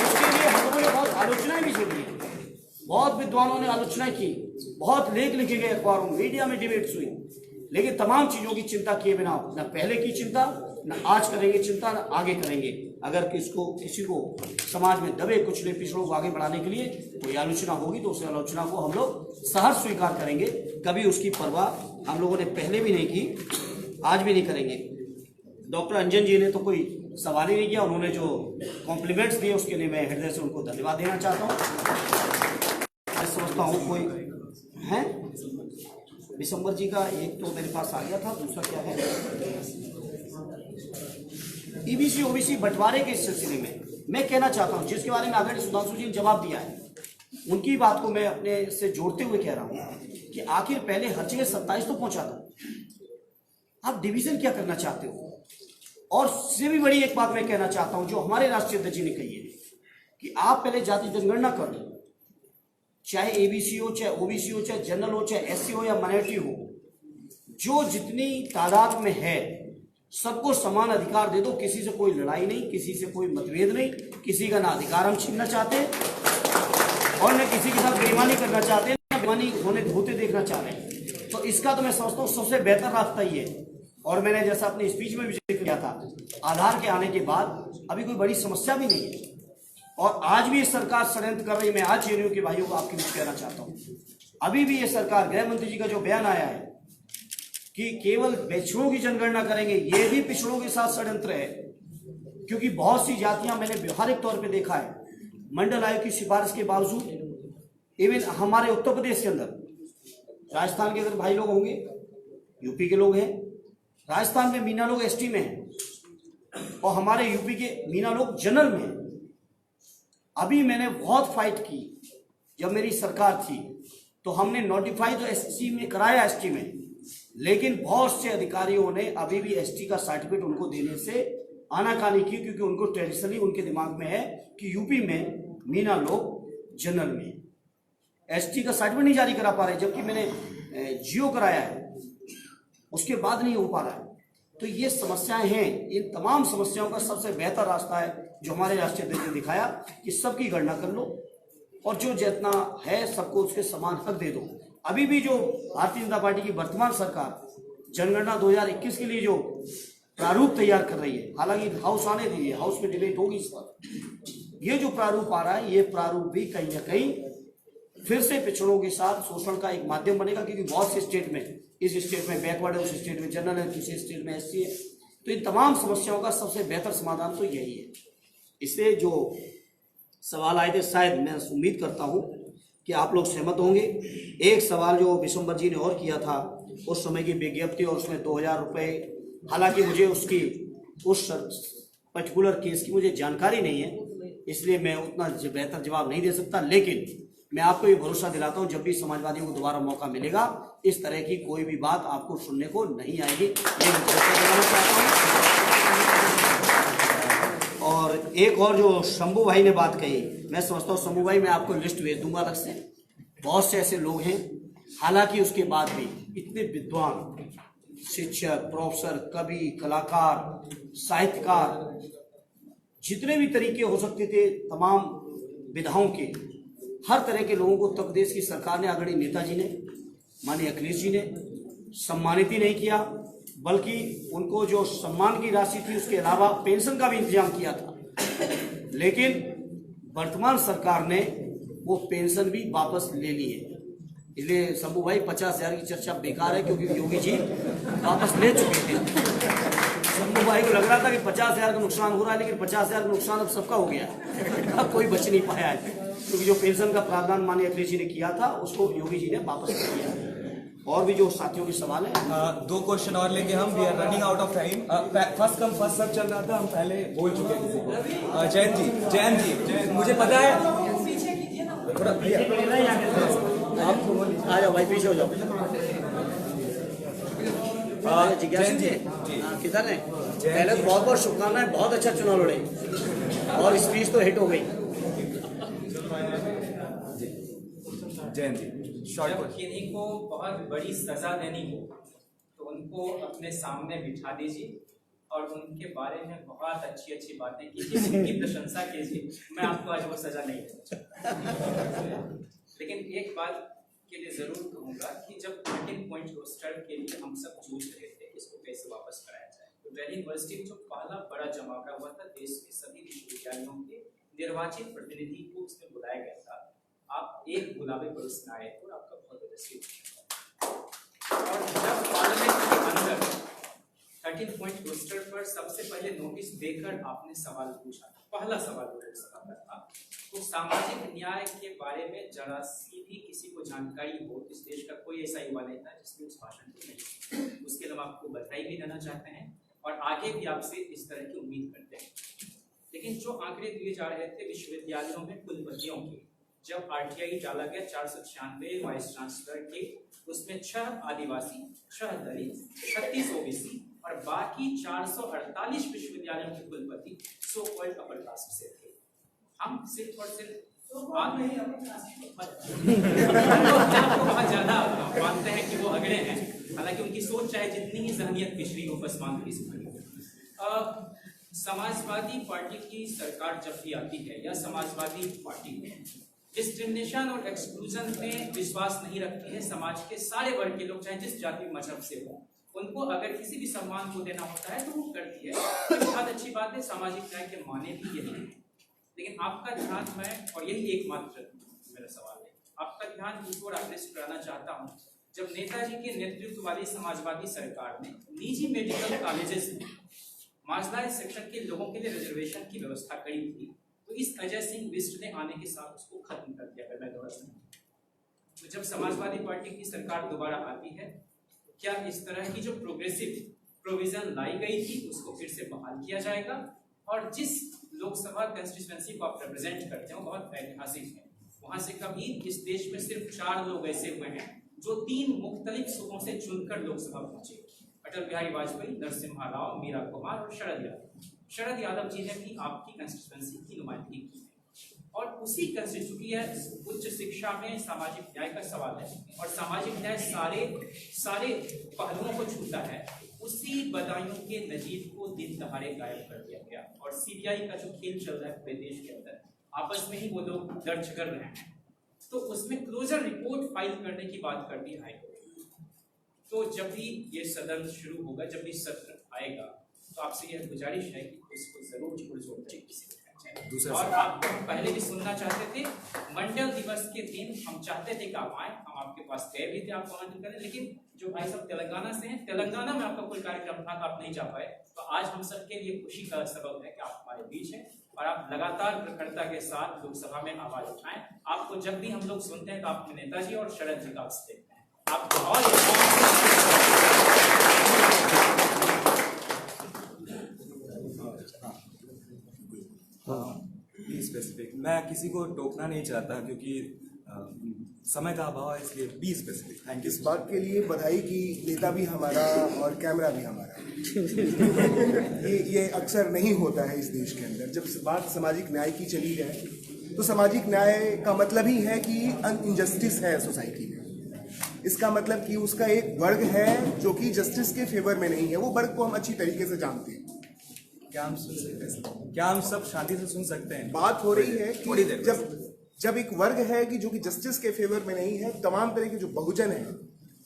A: उसके लिए हम लोगों ने बहुत आलोचनाएं भी सुनी, बहुत विद्वानों ने आलोचना की, बहुत लेख लिखे गए अखबारों, मीडिया में डिबेट्स हुई, लेकिन तमाम चीजों की चिंता किए बिना, न पहले की चिंता न आज करेंगे चिंता, न आगे करेंगे। अगर किसी को समाज में दबे कुचले पिछड़ों को आगे बढ़ाने के लिए कोई आलोचना होगी तो उस आलोचना को हम लोग सहर्ष स्वीकार करेंगे। कभी उसकी परवाह हम लोगों ने पहले भी नहीं की, आज भी नहीं करेंगे। डॉक्टर अंजन जी ने तो कोई सवाल ही नहीं किया, उन्होंने जो कॉम्प्लीमेंट्स दिए उसके लिए मैं हृदय से उनको धन्यवाद देना चाहता हूँ। मैं समझता हूँ कोई है दिसंबर जी का एक तो मेरे पास आ गया था, दूसरा क्या है ईबीसी ओबीसी बंटवारे के सिलसिले में मैं कहना चाहता हूँ, जिसके बारे में आदरणीय सुधांशु जी ने जवाब दिया है, उनकी बात को मैं अपने से जोड़ते हुए कह रहा हूँ कि आखिर पहले हर जगह 27 तो पहुंचा था, आप डिवीजन क्या करना चाहते हो? और इससे भी बड़ी एक बात मैं कहना चाहता हूं जो हमारे राष्ट्रीय अध्यक्ष जी ने कही है कि आप पहले जाति जनगणना कर लो, चाहे एबीसी हो, चाहे ओबीसी हो, चाहे जनरल हो, चाहे एससी हो या माइनॉरिटी हो, जो जितनी तादाद में है सबको समान अधिकार दे दो। किसी से कोई लड़ाई नहीं, किसी से कोई मतभेद नहीं, किसी का ना अधिकार हम छीनना चाहते और न किसी के साथ बेईमानी करना चाहते, न बेईमानी होते देखना चाह रहे हैं। तो इसका तो मैं समझता हूँ सबसे बेहतर रास्ता ये है। और मैंने जैसा अपनी स्पीच में भी जिक्र किया था, आधार के आने के बाद अभी कोई बड़ी समस्या भी नहीं है और आज भी ये सरकार षड्यंत्र कर रही है। मैं आज जेएनयू के भाइयों को आपके बीच कहना चाहता हूँ, अभी भी ये सरकार, गृह मंत्री जी का जो बयान आया है कि केवल पिछड़ों की जनगणना करेंगे, ये भी पिछड़ों के साथ षड्यंत्र है। क्योंकि बहुत सी जातियां मैंने व्यवहारिक तौर पे देखा है, मंडल आयोग की सिफारिश के बावजूद इवन हमारे उत्तर प्रदेश के अंदर, राजस्थान के अंदर भाई लोग होंगे, यूपी के लोग हैं, राजस्थान में मीना लोग एसटी में हैं और हमारे यूपी के मीना लोग जनरल में हैं। अभी मैंने बहुत फाइट की, जब मेरी सरकार थी तो हमने नोटिफाई तो एससी में कराया, एसटी में, लेकिन बहुत से अधिकारियों ने अभी भी एसटी का सर्टिफिकेट उनको देने से आनाकानी की, क्योंकि उनको ट्रेडिशनली उनके दिमाग में है कि यूपी में मीना लोग जनरल में, एसटी का सर्टिफिकेट नहीं जारी करा पा रहे, जबकि मैंने जियो कराया है, उसके बाद नहीं हो पा रहा है। तो ये समस्याएं हैं। इन तमाम समस्याओं का सबसे बेहतर रास्ता है जो हमारे राष्ट्रीय अध्यक्ष ने दिखाया कि सबकी गणना कर लो और जो जितना है सबको उसके समान हक दे दो। अभी भी जो भारतीय जनता पार्टी की वर्तमान सरकार जनगणना 2021 के लिए जो प्रारूप तैयार कर रही है, हालांकि हाउस आने दीजिए, हाउस में डिबेट होगी इस पर। ये जो प्रारूप आ रहा है, ये प्रारूप भी कहीं ना कहीं फिर से पिछड़ों के साथ शोषण का एक माध्यम बनेगा, क्योंकि बहुत से स्टेट में, इस स्टेट में बैकवर्ड है, उस स्टेट में जनरल है, दूसरे स्टेट में एससी है। तो इन तमाम समस्याओं का सबसे बेहतर समाधान तो यही है। इससे जो सवाल आए थे, शायद मैं उम्मीद करता हूं कि आप लोग सहमत होंगे। एक सवाल जो विशंबर जी ने और किया था, उस समय की विज्ञप्ति और उसमें 2000 रुपये, हालांकि मुझे उसकी उस पर्टिकुलर केस की मुझे जानकारी नहीं है, इसलिए मैं उतना बेहतर जवाब नहीं दे सकता। लेकिन मैं आपको ये भरोसा दिलाता हूं, जब भी समाजवादियों को दोबारा मौका मिलेगा, इस तरह की कोई भी बात आपको सुनने को नहीं आएगी, ये मैं भरोसा दिलाना चाहता हूं। और एक और जो शंभू भाई ने बात कही, मैं समझता हूँ शंभू भाई, मैं आपको लिस्ट भेज दूंगा अलग से। बहुत से ऐसे लोग हैं, हालांकि उसके बाद भी इतने विद्वान, शिक्षक, प्रोफेसर, कवि, कलाकार, साहित्यकार, जितने भी तरीके हो सकते थे तमाम विधाओं के, हर तरह के लोगों को उत्तर प्रदेश की सरकार ने, आदरणीय नेताजी ने, माननीय अखिलेश जी ने सम्मानित ही नहीं किया, बल्कि उनको जो सम्मान की राशि थी उसके अलावा पेंशन का भी इंतजाम किया था। लेकिन वर्तमान सरकार ने वो पेंशन भी वापस ले ली है। इसलिए शंभू भाई 50,000 की चर्चा बेकार है, क्योंकि योगी जी वापस ले चुके थे। शंभू भाई को लग रहा था कि 50,000 का नुकसान हो रहा है, लेकिन 50,000 का नुकसान अब सबका हो गया है, अब कोई बच नहीं पाया है, क्योंकि जो पेंशन का प्रावधान माननीय अखिलेश जी ने किया था उसको योगी जी ने वापस कर दिया। और भी जो साथियों के सवाल है,
B: 2 क्वेश्चन और लेंगे हम। We are running out of time. First come first serve चल रहा था, हम पहले बोल चुके हैं किसी को। जैन जी, मुझे पता है थोड़ा भैया
A: आप आ जाओ भाई, पीछे हो जाओ। जिज्ञासा जी किधर है? पहले तो बहुत बहुत शुभकामनाएं, बहुत अच्छा चुनाव लड़े और स्पीच तो हिट हो गई।
B: जैन जी,
L: जब किन्हीं को बहुत बड़ी सजा देनी हो तो उनको अपने सामने बिठा दीजिए और उनके बारे में बहुत अच्छी अच्छी बातें कीजिए, उनकी प्रशंसा कीजिए। मैं आपको आज वो सजा नहीं देना चाहता, लेकिन एक बात के लिए जरूर कहूँगा कि जब 13 पॉइंट रोस्टर के लिए हम सब जूझ रहे थे, इसको कैसे वापस कराया जाए, तो यूनिवर्सिटी में जो पहला बड़ा जमावड़ा हुआ था, देश के सभी विश्वविद्यालयों के निर्वाचित प्रतिनिधि को उसमें बुलाया गया था। आप एक बुलावे पर उसमें आए थे और आपका बहुत यशस्वी हुआ। और जब पार्लियामेंट के अंदर 13 पॉइंट रोस्टर पर सबसे पहले नोटिस देकर आपने सवाल पूछा, पहला सवाल लोकसभा का था, तो सामाजिक न्याय के बारे में जरा सी भी किसी को जानकारी हो, इस देश का कोई ऐसा युवा नहीं था जिसने उस भाषण को नहीं। उसके लिए हम आपको बधाई भी देना चाहते हैं और आगे भी आपसे इस तरह की उम्मीद करते हैं। लेकिन जो आंकड़े दिए जा रहे थे विश्वविद्यालयों में कुलपतियों के, जब RTI डाला गया 496 वाइस चांसलर के, उसमें 6 आदिवासी, 6 दलित, 36 OBC और बाकी 448 विश्वविद्यालयों के कुलपति सो कॉल्ड अपर कास्ट से थे। हम सिर्फ और सिर्फ बहुत ज्यादा मानते हैं कि वो अगड़े हैं, हालांकि उनकी सोच चाहे जितनी ही जहनियत पिछड़ी हो, बस मानती से समाजवादी पार्टी की सरकार जब भी आती है या समाजवादी पार्टी में डिस्क्रिमिनेशन और एक्सक्लूजन में विश्वास नहीं रखती है। समाज के सारे वर्ग के लोग चाहे जिस जाति मजहब से हो, उनको अगर किसी भी सम्मान को देना होता है तो वो करती है। बहुत अच्छी बात है, सामाजिक न्याय के माने भी यही है। लेकिन आपका ध्यान मैं, और यही एकमात्र मेरा सवाल है, आपका ध्यान इस ओर आकृष्ट कराना चाहता हूँ। जब नेताजी के नेतृत्व वाली समाजवादी सरकार ने निजी मेडिकल कॉलेजेस में मार्जिनलाइज्ड सेक्शन के लोगों के लिए रिजर्वेशन की व्यवस्था करी थी, तो इस अजय सिंह बिष्ट ने आने के साथ उसको खत्म कर दिया। अगर मैं गलत नहीं, तो जब समाजवादी पार्टी की सरकार दोबारा आती है, क्या इस तरह की जो प्रोग्रेसिव प्रोविजन लाई गई थी उसको फिर से बहाल किया जाएगा? और जिस लोकसभा कंस्टिट्यूएंसी को आप रिप्रेजेंट करते हो बहुत ऐतिहासिक है, वहां से कभी इस देश में सिर्फ 4 लोग ऐसे हुए हैं जो 3 मुख्तलिफ सूबों से चुनकर लोकसभा पहुंचे, अटल बिहारी वाजपेयी, नरसिम्हा राव, मीरा कुमार और शरद यादव। शरद यादव जी ने भी आपकी कंस्टिट्यूएंसी की नुमाइंदगी की है और उसी कंस्टिट्यूएंसी उच्च शिक्षा में सामाजिक न्याय का सवाल है और सामाजिक न्याय सारे पहलुओं को छूता है। उसी बदायूं के नजीब को दिन दहाड़े गायब कर दिया गया और CBI का जो खेल चल रहा है पूरे देश के अंदर, आपस में ही वो लोग दर्ज कर रहे हैं, तो उसमें क्लोजर रिपोर्ट फाइल करने की बात करती है हाईकोर्ट। तो जब भी ये सदन शुरू होगा, जब भी सत्र आएगा, तो आपसे यह गुजारिश है कि उसको जरूर पुरजोर तरीके से दूसरा। और आप पहले भी सुनना चाहते थे, मंडल दिवस के दिन हम चाहते थे कि आप आए, हम आपके पास गए भी थे आपको आमंत्रित करें, लेकिन जो भाई साहब तेलंगाना से हैं, तेलंगाना में आपका कोई कार्यक्रम था तो आप नहीं जा पाए। तो आज हम सबके लिए खुशी का सबब है कि आप हमारे बीच हैं और आप लगातार प्रखरता के साथ लोकसभा में आवाज उठाएं। आपको जब भी हम लोग सुनते हैं तो आप नेताजी और शरद जी का देखते हैं। आप और
B: स्पेसिफिक, मैं किसी को टोकना नहीं चाहता क्योंकि समय का अभाव है, इसलिए बी स्पेसिफिक। Thank you.
M: इस बात के लिए बधाई कि नेता भी हमारा और कैमरा भी हमारा। ये अक्सर नहीं होता है इस देश के अंदर। जब बात सामाजिक न्याय की चली है तो सामाजिक न्याय का मतलब ही है कि इनजस्टिस है सोसाइटी में। इसका मतलब कि उसका एक वर्ग है जो कि जस्टिस के फेवर में नहीं है। वो वर्ग को हम अच्छी तरीके से जानते हैं।
B: क्या हम सुन सकते हैं? क्या हम सब शांति से सुन सकते हैं?
M: बात हो रही है कि जब एक वर्ग है कि जो कि जस्टिस के फेवर में नहीं है, तमाम तरह के जो बहुजन है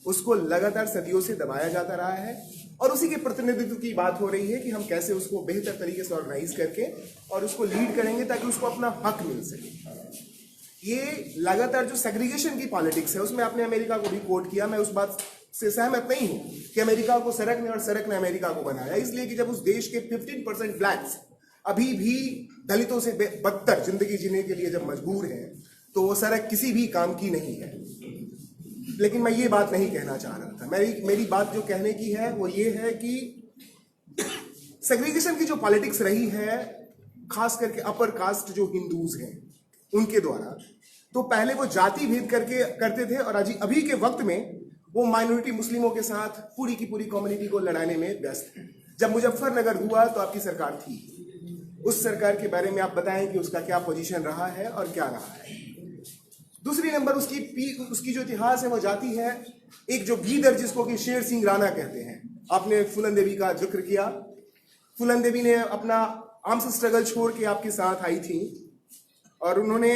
M: उसको लगातार सदियों से दबाया जाता रहा है और उसी के प्रतिनिधित्व की बात हो रही है कि हम कैसे उसको बेहतर तरीके से ऑर्गेनाइज करके और उसको लीड करेंगे ताकि उसको अपना हक मिल सके। ये लगातार जो सेग्रीगेशन की पॉलिटिक्स है, उसमें आपने अमेरिका को भी कोट किया, मैं उस बात से सहमत नहीं हूं कि अमेरिका को सड़क ने और सड़क ने अमेरिका को बनाया। इसलिए कि जब उस देश के 15% ब्लैक्स अभी भी दलितों से बदतर जिंदगी जीने के लिए जब मजबूर हैं, तो वो सड़क किसी भी काम की नहीं है। लेकिन मैं ये बात नहीं कहना चाह रहा था। मेरी बात जो कहने की है वो ये है कि सेग्रीगेशन की जो पॉलिटिक्स रही है, खास करके अपर कास्ट जो हिंदूज हैं उनके द्वारा, तो पहले वो जाति भेद करते थे और अभी के वक्त में वो माइनॉरिटी मुस्लिमों के साथ पूरी की पूरी कम्युनिटी को लड़ाने में व्यस्त है। जब मुजफ्फरनगर हुआ तो आपकी सरकार थी, उस सरकार के बारे में आप बताएं कि उसका क्या पोजीशन रहा है और क्या रहा है। दूसरी नंबर उसकी जो इतिहास है वो जाती है एक जो गीदड़ जिसको कि शेर सिंह राणा कहते हैं। आपने फूलन देवी का जिक्र किया। फूलन देवी ने अपना आर्म्स स्ट्रगल छोड़ के आपके साथ आई थी और उन्होंने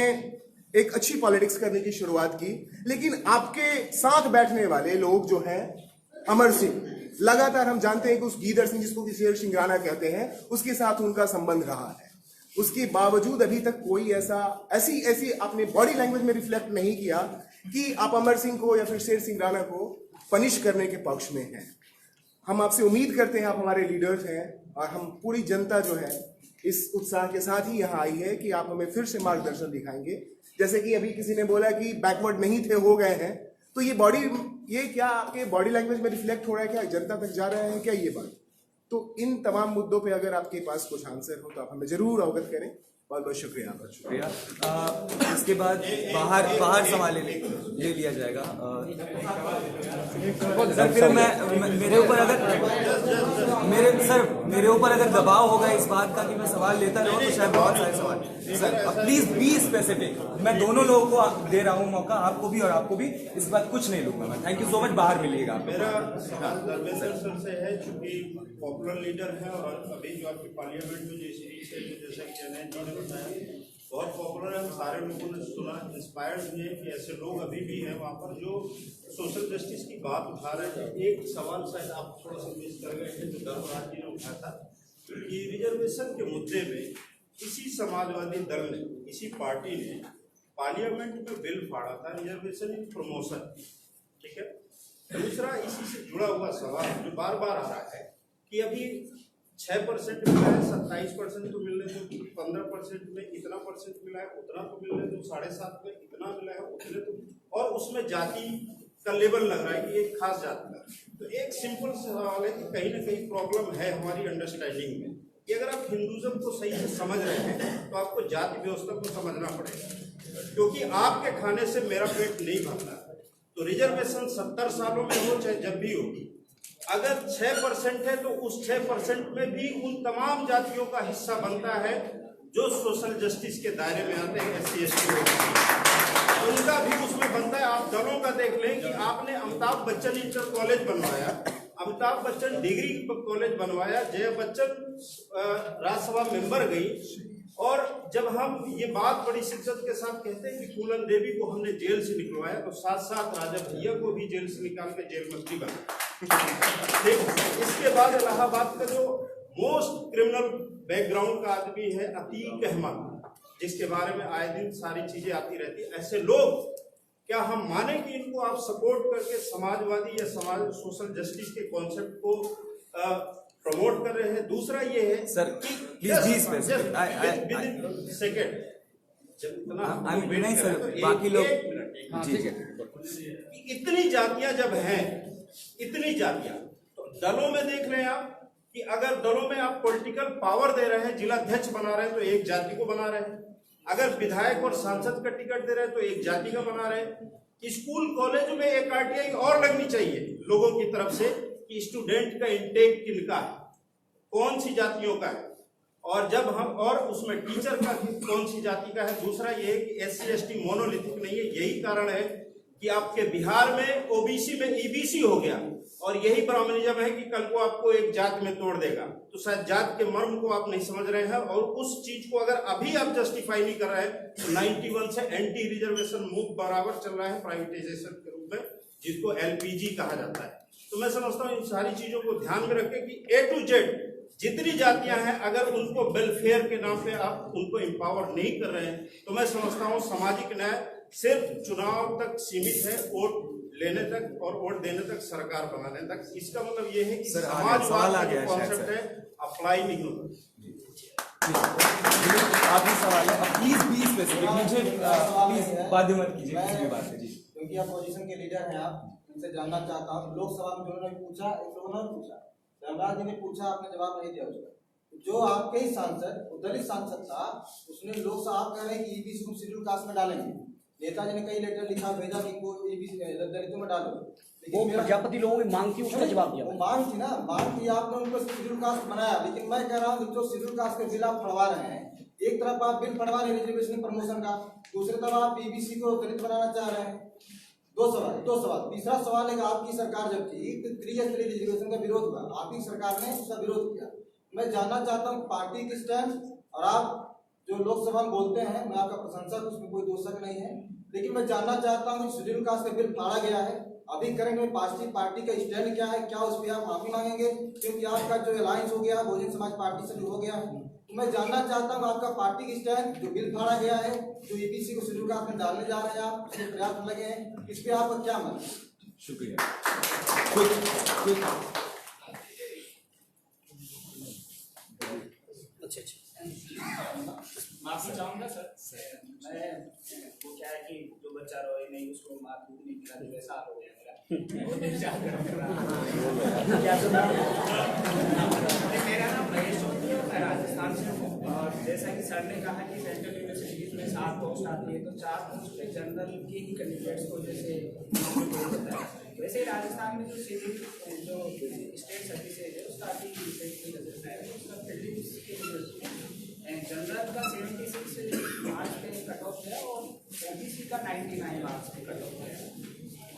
M: एक अच्छी पॉलिटिक्स करने की शुरुआत की। लेकिन आपके साथ बैठने वाले लोग जो हैं, अमर सिंह, लगातार हम जानते हैं कि उस गीदड़ सिंह, जिसको कि शेर सिंगाना कहते हैं, उसके साथ उनका संबंध रहा है। उसके बावजूद अभी तक कोई ऐसी आपने बॉडी लैंग्वेज में रिफ्लेक्ट नहीं किया कि आप अमर सिंह को या फिर शेर सिंह राणा को पनिश करने के पक्ष में हैं। हम आपसे उम्मीद करते हैं, आप हमारे लीडर्स हैं और हम पूरी जनता जो है इस उत्साह के साथ ही यहाँ आई है कि आप हमें फिर से मार्गदर्शन दिखाएंगे। जैसे कि अभी किसी ने बोला कि बैकवर्ड नहीं थे, हो गए हैं, तो ये क्या आपके बॉडी लैंग्वेज में रिफ्लेक्ट हो रहा है, क्या जनता तक जा रहा है क्या ये बात? तो इन तमाम मुद्दों पे अगर आपके पास कुछ आंसर हो तो आप हमें जरूर अवगत करें। बहुत बहुत शुक्रिया आपका।
B: शुक्रिया। इसके बाद बाहर सवाल ले लिया जाएगा। सर फिर मेरे ऊपर अगर दबाव होगा इस बात का कि मैं सवाल लेता रहूं तो शायद बहुत सारे सवाल। Sir please be specific. मैं दोनों लोगों को दे रहा हूं मौका, आपको भी और आपको भी। इस बात कुछ नहीं लूंगा मैं। Thank you so much. बाहर मिलिएगा।
N: मेरा धर्मेंद्र सर से है, चूंकि पॉपुलर लीडर है और अभी जो आपकी पार्लियामेंट में जैसा कि जैन जी ने बताया बहुत पॉपुलर है, हम सारे लोगों ने सुना, इंस्पायर्ड हुए कि ऐसे लोग अभी भी हैं वहाँ पर जो सोशल जस्टिस की बात उठा रहे हैं। एक सवाल शायद आप थोड़ा सा मिस कर गए थे जो धर्मराज जी ने उठाया था कि रिजर्वेशन के मुद्दे में इसी समाजवादी दल ने, इसी पार्टी ने पार्लियामेंट में बिल फाड़ा था रिजर्वेशन इन प्रमोशन। ठीक है। दूसरा इसी से जुड़ा हुआ सवाल जो बार बार आ रहा है कि अभी 6% मिला है, 27% तो मिलने दो, 15% में इतना परसेंट मिला है, उतना तो मिलने दो, 7.5 में इतना मिला है, उतने तो, और उसमें जाति का लेबल लग रहा है कि एक खास जाति का। तो एक सिंपल सवाल है कि कहीं ना कहीं प्रॉब्लम है हमारी अंडरस्टैंडिंग में कि अगर आप हिंदुज्म को सही से समझ रहे हैं तो आपको जाति व्यवस्था को समझना पड़ेगा, क्योंकि आपके खाने से मेरा पेट नहीं भरता। तो रिजर्वेशन 70 सालों में हो चाहे जब भी हो, अगर 6% है तो उस 6% में भी उन तमाम जातियों का हिस्सा बनता है जो सोशल जस्टिस के दायरे में आते हैं, SC ST उनका भी उसमें बनता है। आप दलों का देख लें कि आपने अमिताभ बच्चन इंटर कॉलेज बनवाया, अमिताभ बच्चन डिग्री कॉलेज बनवाया, जया बच्चन राज्यसभा मेंबर गई, और जब हम ये बात बड़ी शिद्दत के साथ कहते हैं कि फूलन देवी को हमने जेल से निकलवाया, तो साथ साथ राजा भैया को भी जेल से निकाल के जेल मंत्री बना। इसके बाद इलाहाबाद का जो मोस्ट क्रिमिनल बैकग्राउंड का आदमी है अतीक अहमद, जिसके बारे में आए दिन सारी चीजें आती रहती है। ऐसे लोग क्या हम माने कि इनको आप सपोर्ट करके समाजवादी या सोशल जस्टिस के कॉन्सेप्ट को प्रमोट कर रहे हैं? दूसरा ये है
B: सर
N: कि सेकेंड जब
B: नहीं सर बाकी लोग
N: इतनी जातियां जब हैं, इतनी जातियां, तो दलों में देख लें आप कि अगर दलों में आप पॉलिटिकल पावर दे रहे हैं, जिलाध्यक्ष बना रहे हैं तो एक जाति को बना रहे हैं, अगर विधायक और सांसद का टिकट दे रहे हैं तो एक जाति का बना रहे हैं। स्कूल कॉलेज में एक RTI और लगनी चाहिए लोगों की तरफ से कि स्टूडेंट का इंटेक किनका है, कौन सी जातियों का है, और जब हम और उसमें टीचर का कौन सी जाति का है। दूसरा ये है कि SC ST मोनोलिथिक नहीं है। यही कारण है कि आपके बिहार में OBC में EBC हो गया, और यही ब्राह्मणिज्म है कि कल को आपको एक जात में तोड़ देगा। तो शायद जात के मर्म को आप नहीं समझ रहे हैं, और उस चीज को अगर अभी आप जस्टिफाई नहीं कर रहे हैं तो 91 से एंटी रिजर्वेशन मूव बराबर चल रहा है प्राइवेटाइजेशन के रूप में, जिसको LPG कहा जाता है। तो मैं समझता हूँ इन सारी चीजों को ध्यान में रखें कि A to Z जितनी जातियां हैं, अगर उनको वेलफेयर के नाम पे आप उनको एम्पावर नहीं कर रहे हैं, तो मैं समझता हूँ सामाजिक न्याय सिर्फ चुनाव तक सीमित है, वोट लेने तक और वोट देने तक, सरकार बनाने तक। इसका मतलब ये है कि समाजवाद का जो कॉन्सेप्ट है अप्लाई नहीं होता।
B: आपकी सवाल है, प्लीज बी स्पेसिफिक। मुझे प्लीज बाध्य मत कीजिए किसी भी बात से जी,
H: क्योंकि आप पोजीशन के लीडर हैं, आप उनसे जानना चाहता हूँ। लोकसभा में जो पूछा, एक लोगों ने पूछा, धर्मराज जी ने पूछा, आपने जवाब नहीं दिया उसका। जो आपके ही सांसद, दलित सांसद था, उसने लोकसभा आप कह रहे हैं कि EBC को शेड्यूल कास्ट में डालेंगे। नेताजी ने कई लेटर लिखा भेजा कि इनको EBC दलितों में डालो,
A: वो प्रजापति लोगों की मांग थी, उसका जवाब दिया।
H: वो मांग थी ना, मांग थी, आपने उनको शेड्यूल कास्ट बनाया। लेकिन मैं कह रहा हूँ जो शेड्यूल कास्ट के बिल आप फड़वा रहे हैं, एक तरफ आप बिल फड़वा रहे हैं रिजर्वेशन प्रमोशन का, दूसरी तरफ आप EBC को दलित बनाना चाह रहे हैं। दो सवाल। तीसरा सवाल है कि आपकी सरकार जब थी तो 3S3 रिजर्वेशन का विरोध हुआ, आपकी सरकार ने उसका विरोध किया। मैं जानना चाहता हूँ पार्टी की स्टैंड, और आप जो लोकसभा में बोलते हैं, मैं आपका प्रशंसक, उसमें कोई दोषक नहीं है, लेकिन मैं जानना चाहता हूँ शेड्यूल कास्ट का बिल फाड़ा गया है,
O: अभी करंट में पार्टी का स्टैंड क्या है, क्या उस पर आप माफी मांगेंगे? क्योंकि आपका जो अलायंस हो गया बहुजन समाज पार्टी से जो हो गया, तो मैं जानना चाहता हूँ आपका पार्टी की स्टैंड, जो बिल फाड़ा गया है, जो ईबीसी को शेड्यूल कास्ट में डालने जा रहे हैं आप, उसमें प्रयास लगे हैं, इस पे आपका क्या मत है?
B: शुक्रिया।
L: माफी चाहूंगा सर, मैं वो क्या है कि जो बच्चा रोए नहीं उसको मार दूध नहीं पिला दे, वैसा हो गया मेरा। वो नहीं चाह मेरा नाम महेश चौधरी है, मैं राजस्थान से हूँ। और जैसा कि सर ने कहा कि सेंट्रल यूनिवर्सिटीज में 7 पोस्ट आती है, तो 4 पोस्ट जनरल के ही कैंडिडेट्स को जैसे होता है, वैसे राजस्थान में जो सिविल जो स्टेट सर्विसेज है उसका अभी रिसेंटली रिजल्ट आया है, उसका जनरल का 76 मार्क्स पे कट ऑफ है और ओबीसी का 99 मार्क्स पे कट ऑफ है।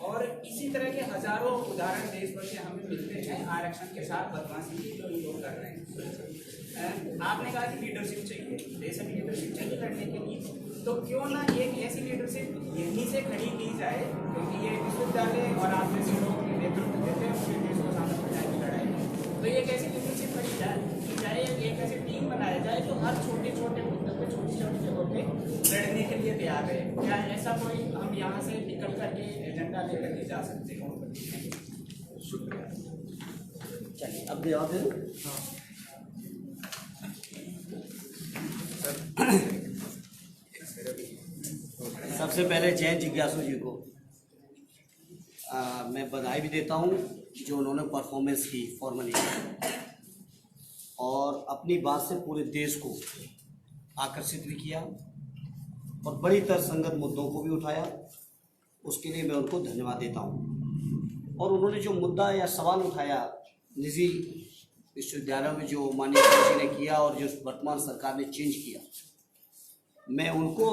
L: और इसी तरह के हजारों उदाहरण देश भर से हमें मिलते हैं आरक्षण के साथ बदमाशी की जो लोग कर रहे हैं। आपने कहा कि लीडरशिप चाहिए, देश में लीडरशिप चाहिए लड़ने के लिए, तो क्यों ना एक ऐसी लीडरशिप यहीं से खड़ी की जाए, क्योंकि ये विश्वविद्यालय और आप जैसे लोग नेतृत्व देते हैं पूरे देश को सामने बढ़ाने की लड़ाई, तो एक ऐसी लीडरशिप खड़ी की जाए, एक ऐसी टीम बनाया जाए जो हर छोटे छोटे मुद्दों पे छोटी छोटी जगहों पे लड़ने के लिए तैयार है। क्या ऐसा कोई हम यहाँ से निकल करके एजेंडा लेकर के जा सकते हैं?
B: शुक्रिया।
A: चलिए अब जवाब दे दो। सबसे पहले जैन जिज्ञासु जी को मैं बधाई भी देता हूँ जो उन्होंने परफॉर्मेंस की फॉर्मली और अपनी बात से पूरे देश को आकर्षित भी किया और बड़ी तर्कसंगत मुद्दों को भी उठाया, उसके लिए मैं उनको धन्यवाद देता हूँ। और उन्होंने जो मुद्दा या सवाल उठाया निजी विश्वविद्यालयों में जो माननीय जी ने किया और जो वर्तमान सरकार ने चेंज किया, मैं उनको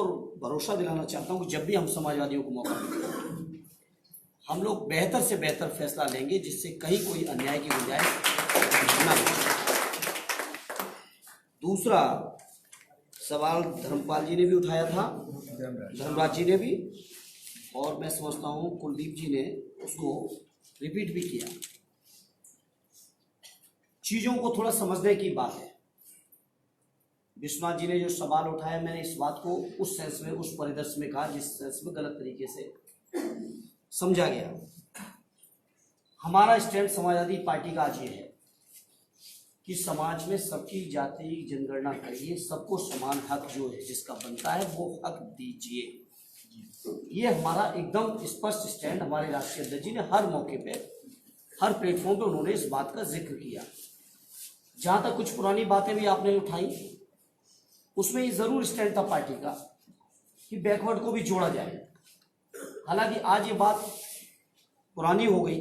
A: भरोसा दिलाना चाहता हूँ कि जब भी हम समाजवादियों को मौका मिले हम लोग बेहतर से बेहतर फैसला लेंगे जिससे कहीं कोई अन्याय की गुंजाइश न हो। दूसरा सवाल धर्मपाल जी ने भी उठाया था, धर्मराज जी ने भी, और मैं समझता हूँ कुलदीप जी ने उसको रिपीट भी किया। चीज़ों को थोड़ा समझने की बात है। विश्वनाथ जी ने जो सवाल उठाया मैंने इस बात को उस सेंस में, उस परिदृश्य में कहा जिस सेंस में गलत तरीके से समझा गया। हमारा स्टैंड समाजवादी पार्टी का आज ये है कि समाज में सबकी जाति जनगणना करिए, सबको समान हक जो है जिसका बनता है वो हक दीजिए। ये हमारा एकदम स्पष्ट स्टैंड हमारे राष्ट्रीय अध्यक्ष जी ने हर मौके पे, हर प्लेटफॉर्म पे उन्होंने इस बात का जिक्र किया। जहाँ तक कुछ पुरानी बातें भी आपने उठाई उसमें ये जरूर स्टैंड था पार्टी का कि बैकवर्ड को भी जोड़ा जाए। हालांकि आज ये बात पुरानी हो गई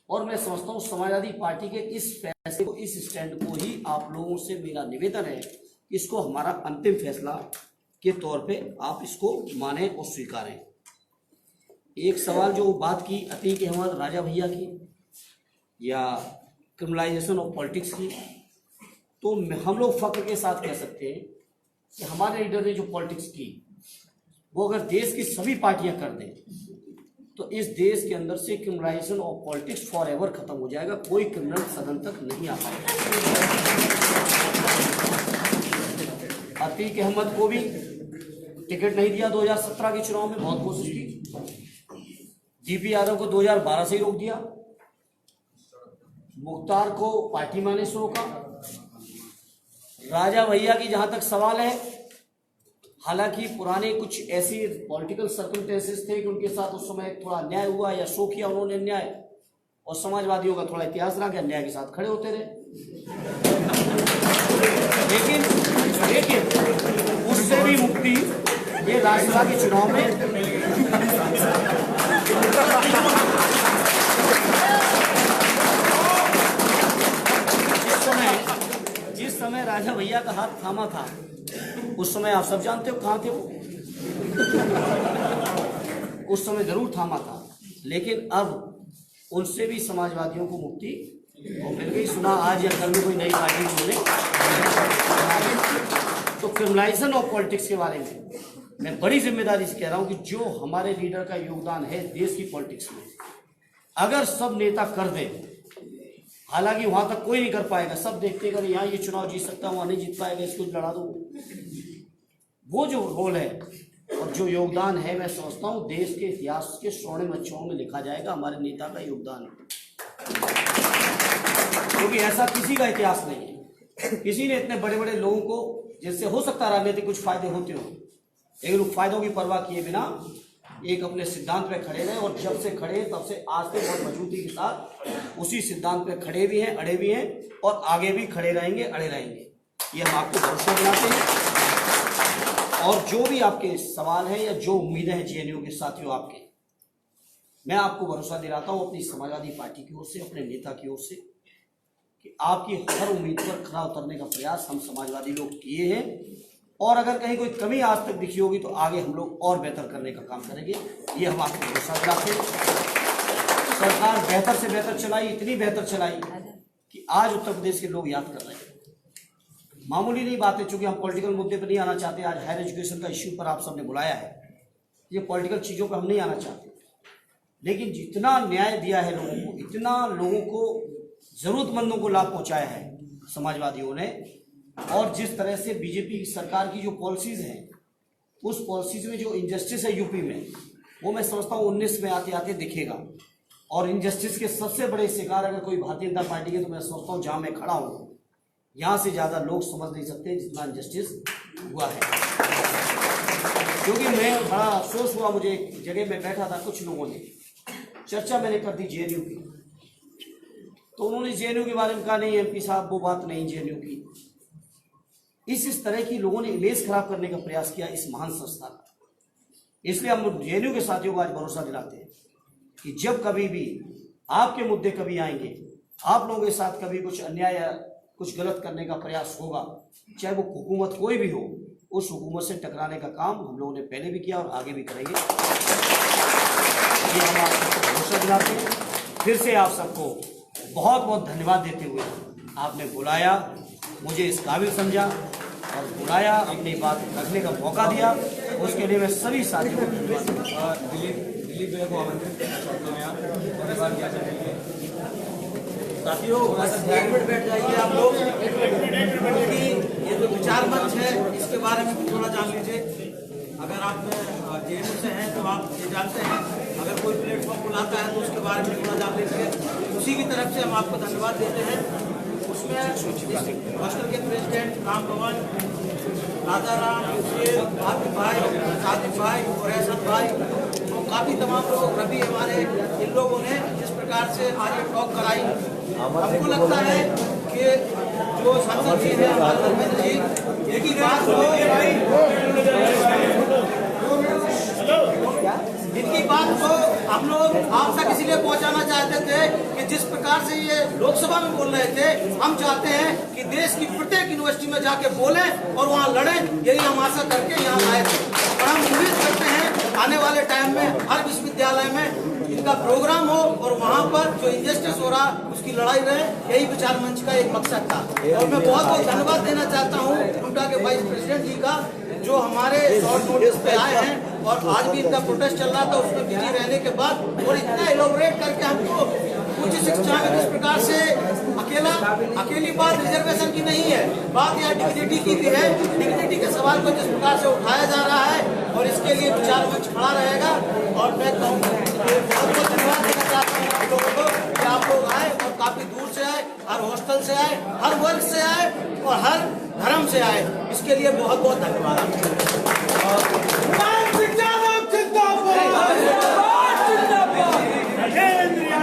A: और मैं समझता हूँ समाजवादी पार्टी के इस फैसले को, इस स्टैंड को ही आप लोगों से मेरा निवेदन है कि इसको हमारा अंतिम फैसला के तौर पे आप इसको माने और स्वीकारें। एक सवाल जो बात की अतीक अहमद राजा भैया की या क्रिमिनलाइजेशन ऑफ पॉलिटिक्स की, तो हम लोग फख्र के साथ कह सकते हैं कि हमारे लीडर ने जो पॉलिटिक्स की वो अगर देश की सभी पार्टियां कर दें तो इस देश के अंदर से criminalisation of politics for ever खत्म हो जाएगा। कोई क्रिमिनल सदन तक नहीं आ पाएगा। अतीक अहमद को भी टिकट नहीं दिया 2017 के चुनाव में, बहुत कोशिश की। जीपी यादव को 2012 से ही रोक दिया। मुख्तार को पार्टी में आने से रोका। राजा भैया की जहां तक सवाल है, हालांकि पुराने कुछ ऐसी पॉलिटिकल सर्कमस्टेंसेस थे कि उनके साथ उस समय थोड़ा अन्याय हुआ या शो किया उन्होंने अन्याय, और समाजवादियों का थोड़ा इतिहास रहा कि अन्याय के साथ खड़े होते रहे। लेकिन उससे भी मुक्ति ये राज्यसभा के चुनाव में जिस समय राजा भैया का हाथ थामा था उस समय आप सब जानते हो कहाँ थे वो। उस समय जरूर थामा था, लेकिन अब उनसे भी समाजवादियों को मुक्ति मिल गई। सुना आज या कल में कोई नई पार्टी उन्होंने। तो क्रिमिनलाइजेशन ऑफ पॉलिटिक्स के बारे में मैं बड़ी जिम्मेदारी से कह रहा हूँ कि जो हमारे लीडर का योगदान है देश की पॉलिटिक्स में, अगर सब नेता कर दें, हालांकि वहां तक कोई नहीं कर पाएगा, सब देखते अगर यहाँ ये चुनाव जीत सकता है वहां नहीं जीत पाएगा, इसको लड़ा दो। वो जो रोल है और जो योगदान है, मैं समझता हूँ देश के इतिहास के स्वर्णिम अक्षरों में लिखा जाएगा हमारे नेता का योगदान, क्योंकि ऐसा किसी का इतिहास नहीं है। किसी ने इतने बड़े बड़े लोगों को, जिससे हो सकता है राजनीतिक कुछ फायदे होते हो, लेकिन उन फायदों की परवाह किए बिना एक अपने सिद्धांत पे खड़े रहे, और जब से खड़े तब से आज तक बहुत मजबूती के साथ उसी सिद्धांत पे खड़े भी हैं, अड़े भी हैं, और आगे भी खड़े रहेंगे, अड़े रहेंगे। ये हम आपको भरोसा दिलाते हैं। और जो भी आपके सवाल हैं या जो उम्मीदें हैं जेएनयू के साथियों आपके, मैं आपको भरोसा दिलाता हूँ अपनी समाजवादी पार्टी की ओर से, अपने नेता की ओर से, कि आपकी हर उम्मीद पर खरा उतरने का प्रयास हम समाजवादी लोग किए हैं, और अगर कहीं कोई कमी आज तक दिखी होगी तो आगे हम लोग और बेहतर करने का काम करेंगे। ये हम आपको भरोसा दिलाते हैं। सरकार बेहतर से बेहतर चलाई, इतनी बेहतर चलाई कि आज उत्तर प्रदेश के लोग याद कर रहे हैं। मामूली नहीं बात है, चूंकि हम पॉलिटिकल मुद्दे पर नहीं आना चाहते, आज हायर एजुकेशन का इश्यू पर आप सबने बुलाया है, ये पॉलिटिकल चीज़ों पर हम नहीं आना चाहते, लेकिन जितना न्याय दिया है लोगों को, इतना लोगों को, जरूरतमंदों को लाभ पहुंचाया है समाजवादियों ने, और जिस तरह से बीजेपी सरकार की जो पॉलिसीज हैं, उस पॉलिसीज में जो इनजस्टिस है यूपी में, वो मैं समझता हूँ 19 में आते आते दिखेगा। और इनजस्टिस के सबसे बड़े शिकार अगर कोई भारतीय जनता पार्टी के, तो मैं समझता हूँ जहाँ मैं खड़ा हूँ यहाँ से ज़्यादा लोग समझ नहीं सकते जितना इनजस्टिस हुआ है। क्योंकि मैं बड़ा अफसोस हुआ, मुझे एक जगह में बैठा था, कुछ लोगों ने चर्चा मैंने कर दी जेएनयू की, तो उन्होंने जेएनयू के बारे में कहा नहीं एमपी साहब वो बात नहीं जेएनयू की। इस तरह की लोगों ने इमेज खराब करने का प्रयास किया इस महान संस्था का। इसलिए हम जेएनयू के साथियों को आज भरोसा दिलाते हैं कि जब कभी भी आपके मुद्दे कभी आएंगे, आप लोगों के साथ कभी कुछ अन्याय या कुछ गलत करने का प्रयास होगा, चाहे वो हुकूमत कोई भी हो, उस हुकूमत से टकराने का काम हम लोगों ने पहले भी किया और आगे भी करेंगे। ये हम आपको भरोसा दिलाते हैं। फिर से आप सबको बहुत बहुत धन्यवाद देते हुए, आपने बुलाया, मुझे इस काबिल समझा और बुलाया, अपनी बात रखने का मौका दिया, उसके लिए मैं सभी साथियों को धन्यवाद।
B: दिलीप भैया को आमंत्रित करना चाहता हूँ यहाँ, धन्यवाद क्या चाहेंगे
J: साथियों? एक मिनट बैठ जाइए आप लोग, क्योंकि ये जो विचार मंच है इसके बारे में भी थोड़ा जान लीजिए। अगर आप जेएनयू से हैं तो आप ये जानते हैं, अगर कोई प्लेटफॉर्म बुलाता है तो उसके बारे में थोड़ा जान लीजिए। उसी की तरफ से हम आपको धन्यवाद देते हैं। उसमें हॉस्टल के प्रेसिडेंट राम भवन, राजा राम, आतिफ भाई, सादिक भाई और एहसन भाई, तो काफ़ी तमाम लोग, रवि हमारे, इन लोगों ने जिस प्रकार से आज ये टॉक कराई, हमको लगता है कि जो सांसद जी हैं हमारे धर्मेंद्र जी, एक ही बात हो, इनकी बात को हम लोग आप तक इसलिए पहुंचाना चाहते थे कि जिस प्रकार से ये लोकसभा में बोल रहे थे, हम चाहते हैं कि देश की प्रत्येक यूनिवर्सिटी में जाके बोलें और वहाँ लड़ें। यही हम आशा करके यहाँ आए थे, और हम उम्मीद करते हैं आने वाले टाइम में हर विश्वविद्यालय में इनका प्रोग्राम हो और वहाँ पर जो इंजस्टिस हो रहा उसकी लड़ाई रहे। यही विचार मंच का एक मकसद था। और मैं बहुत बहुत धन्यवाद देना चाहता हूँ उनका के वाइस प्रेसिडेंट जी का, जो हमारे शॉर्ट नोटिस पे आए हैं, और आज भी इतना प्रोटेस्ट चल रहा था, उसमें बिजी रहने के बाद और इतना एलोबरेट करके हमको उच्च शिक्षा में किस प्रकार से अकेली बात रिजर्वेशन की नहीं है, बात यहाँ डिग्निटी की भी है। डिग्निटी के सवाल को जिस प्रकार से उठाया जा रहा है, और इसके लिए विचार मंच खड़ा रहेगा। और मैं बहुत बहुत धन्यवाद देना चाहता हूँ आप लोगों को कि आप लोग आए, और काफी दूर से आए, हर हॉस्टल से आए, हर वर्ग से आए और हर धर्म से आए, इसके लिए बहुत बहुत धन्यवाद।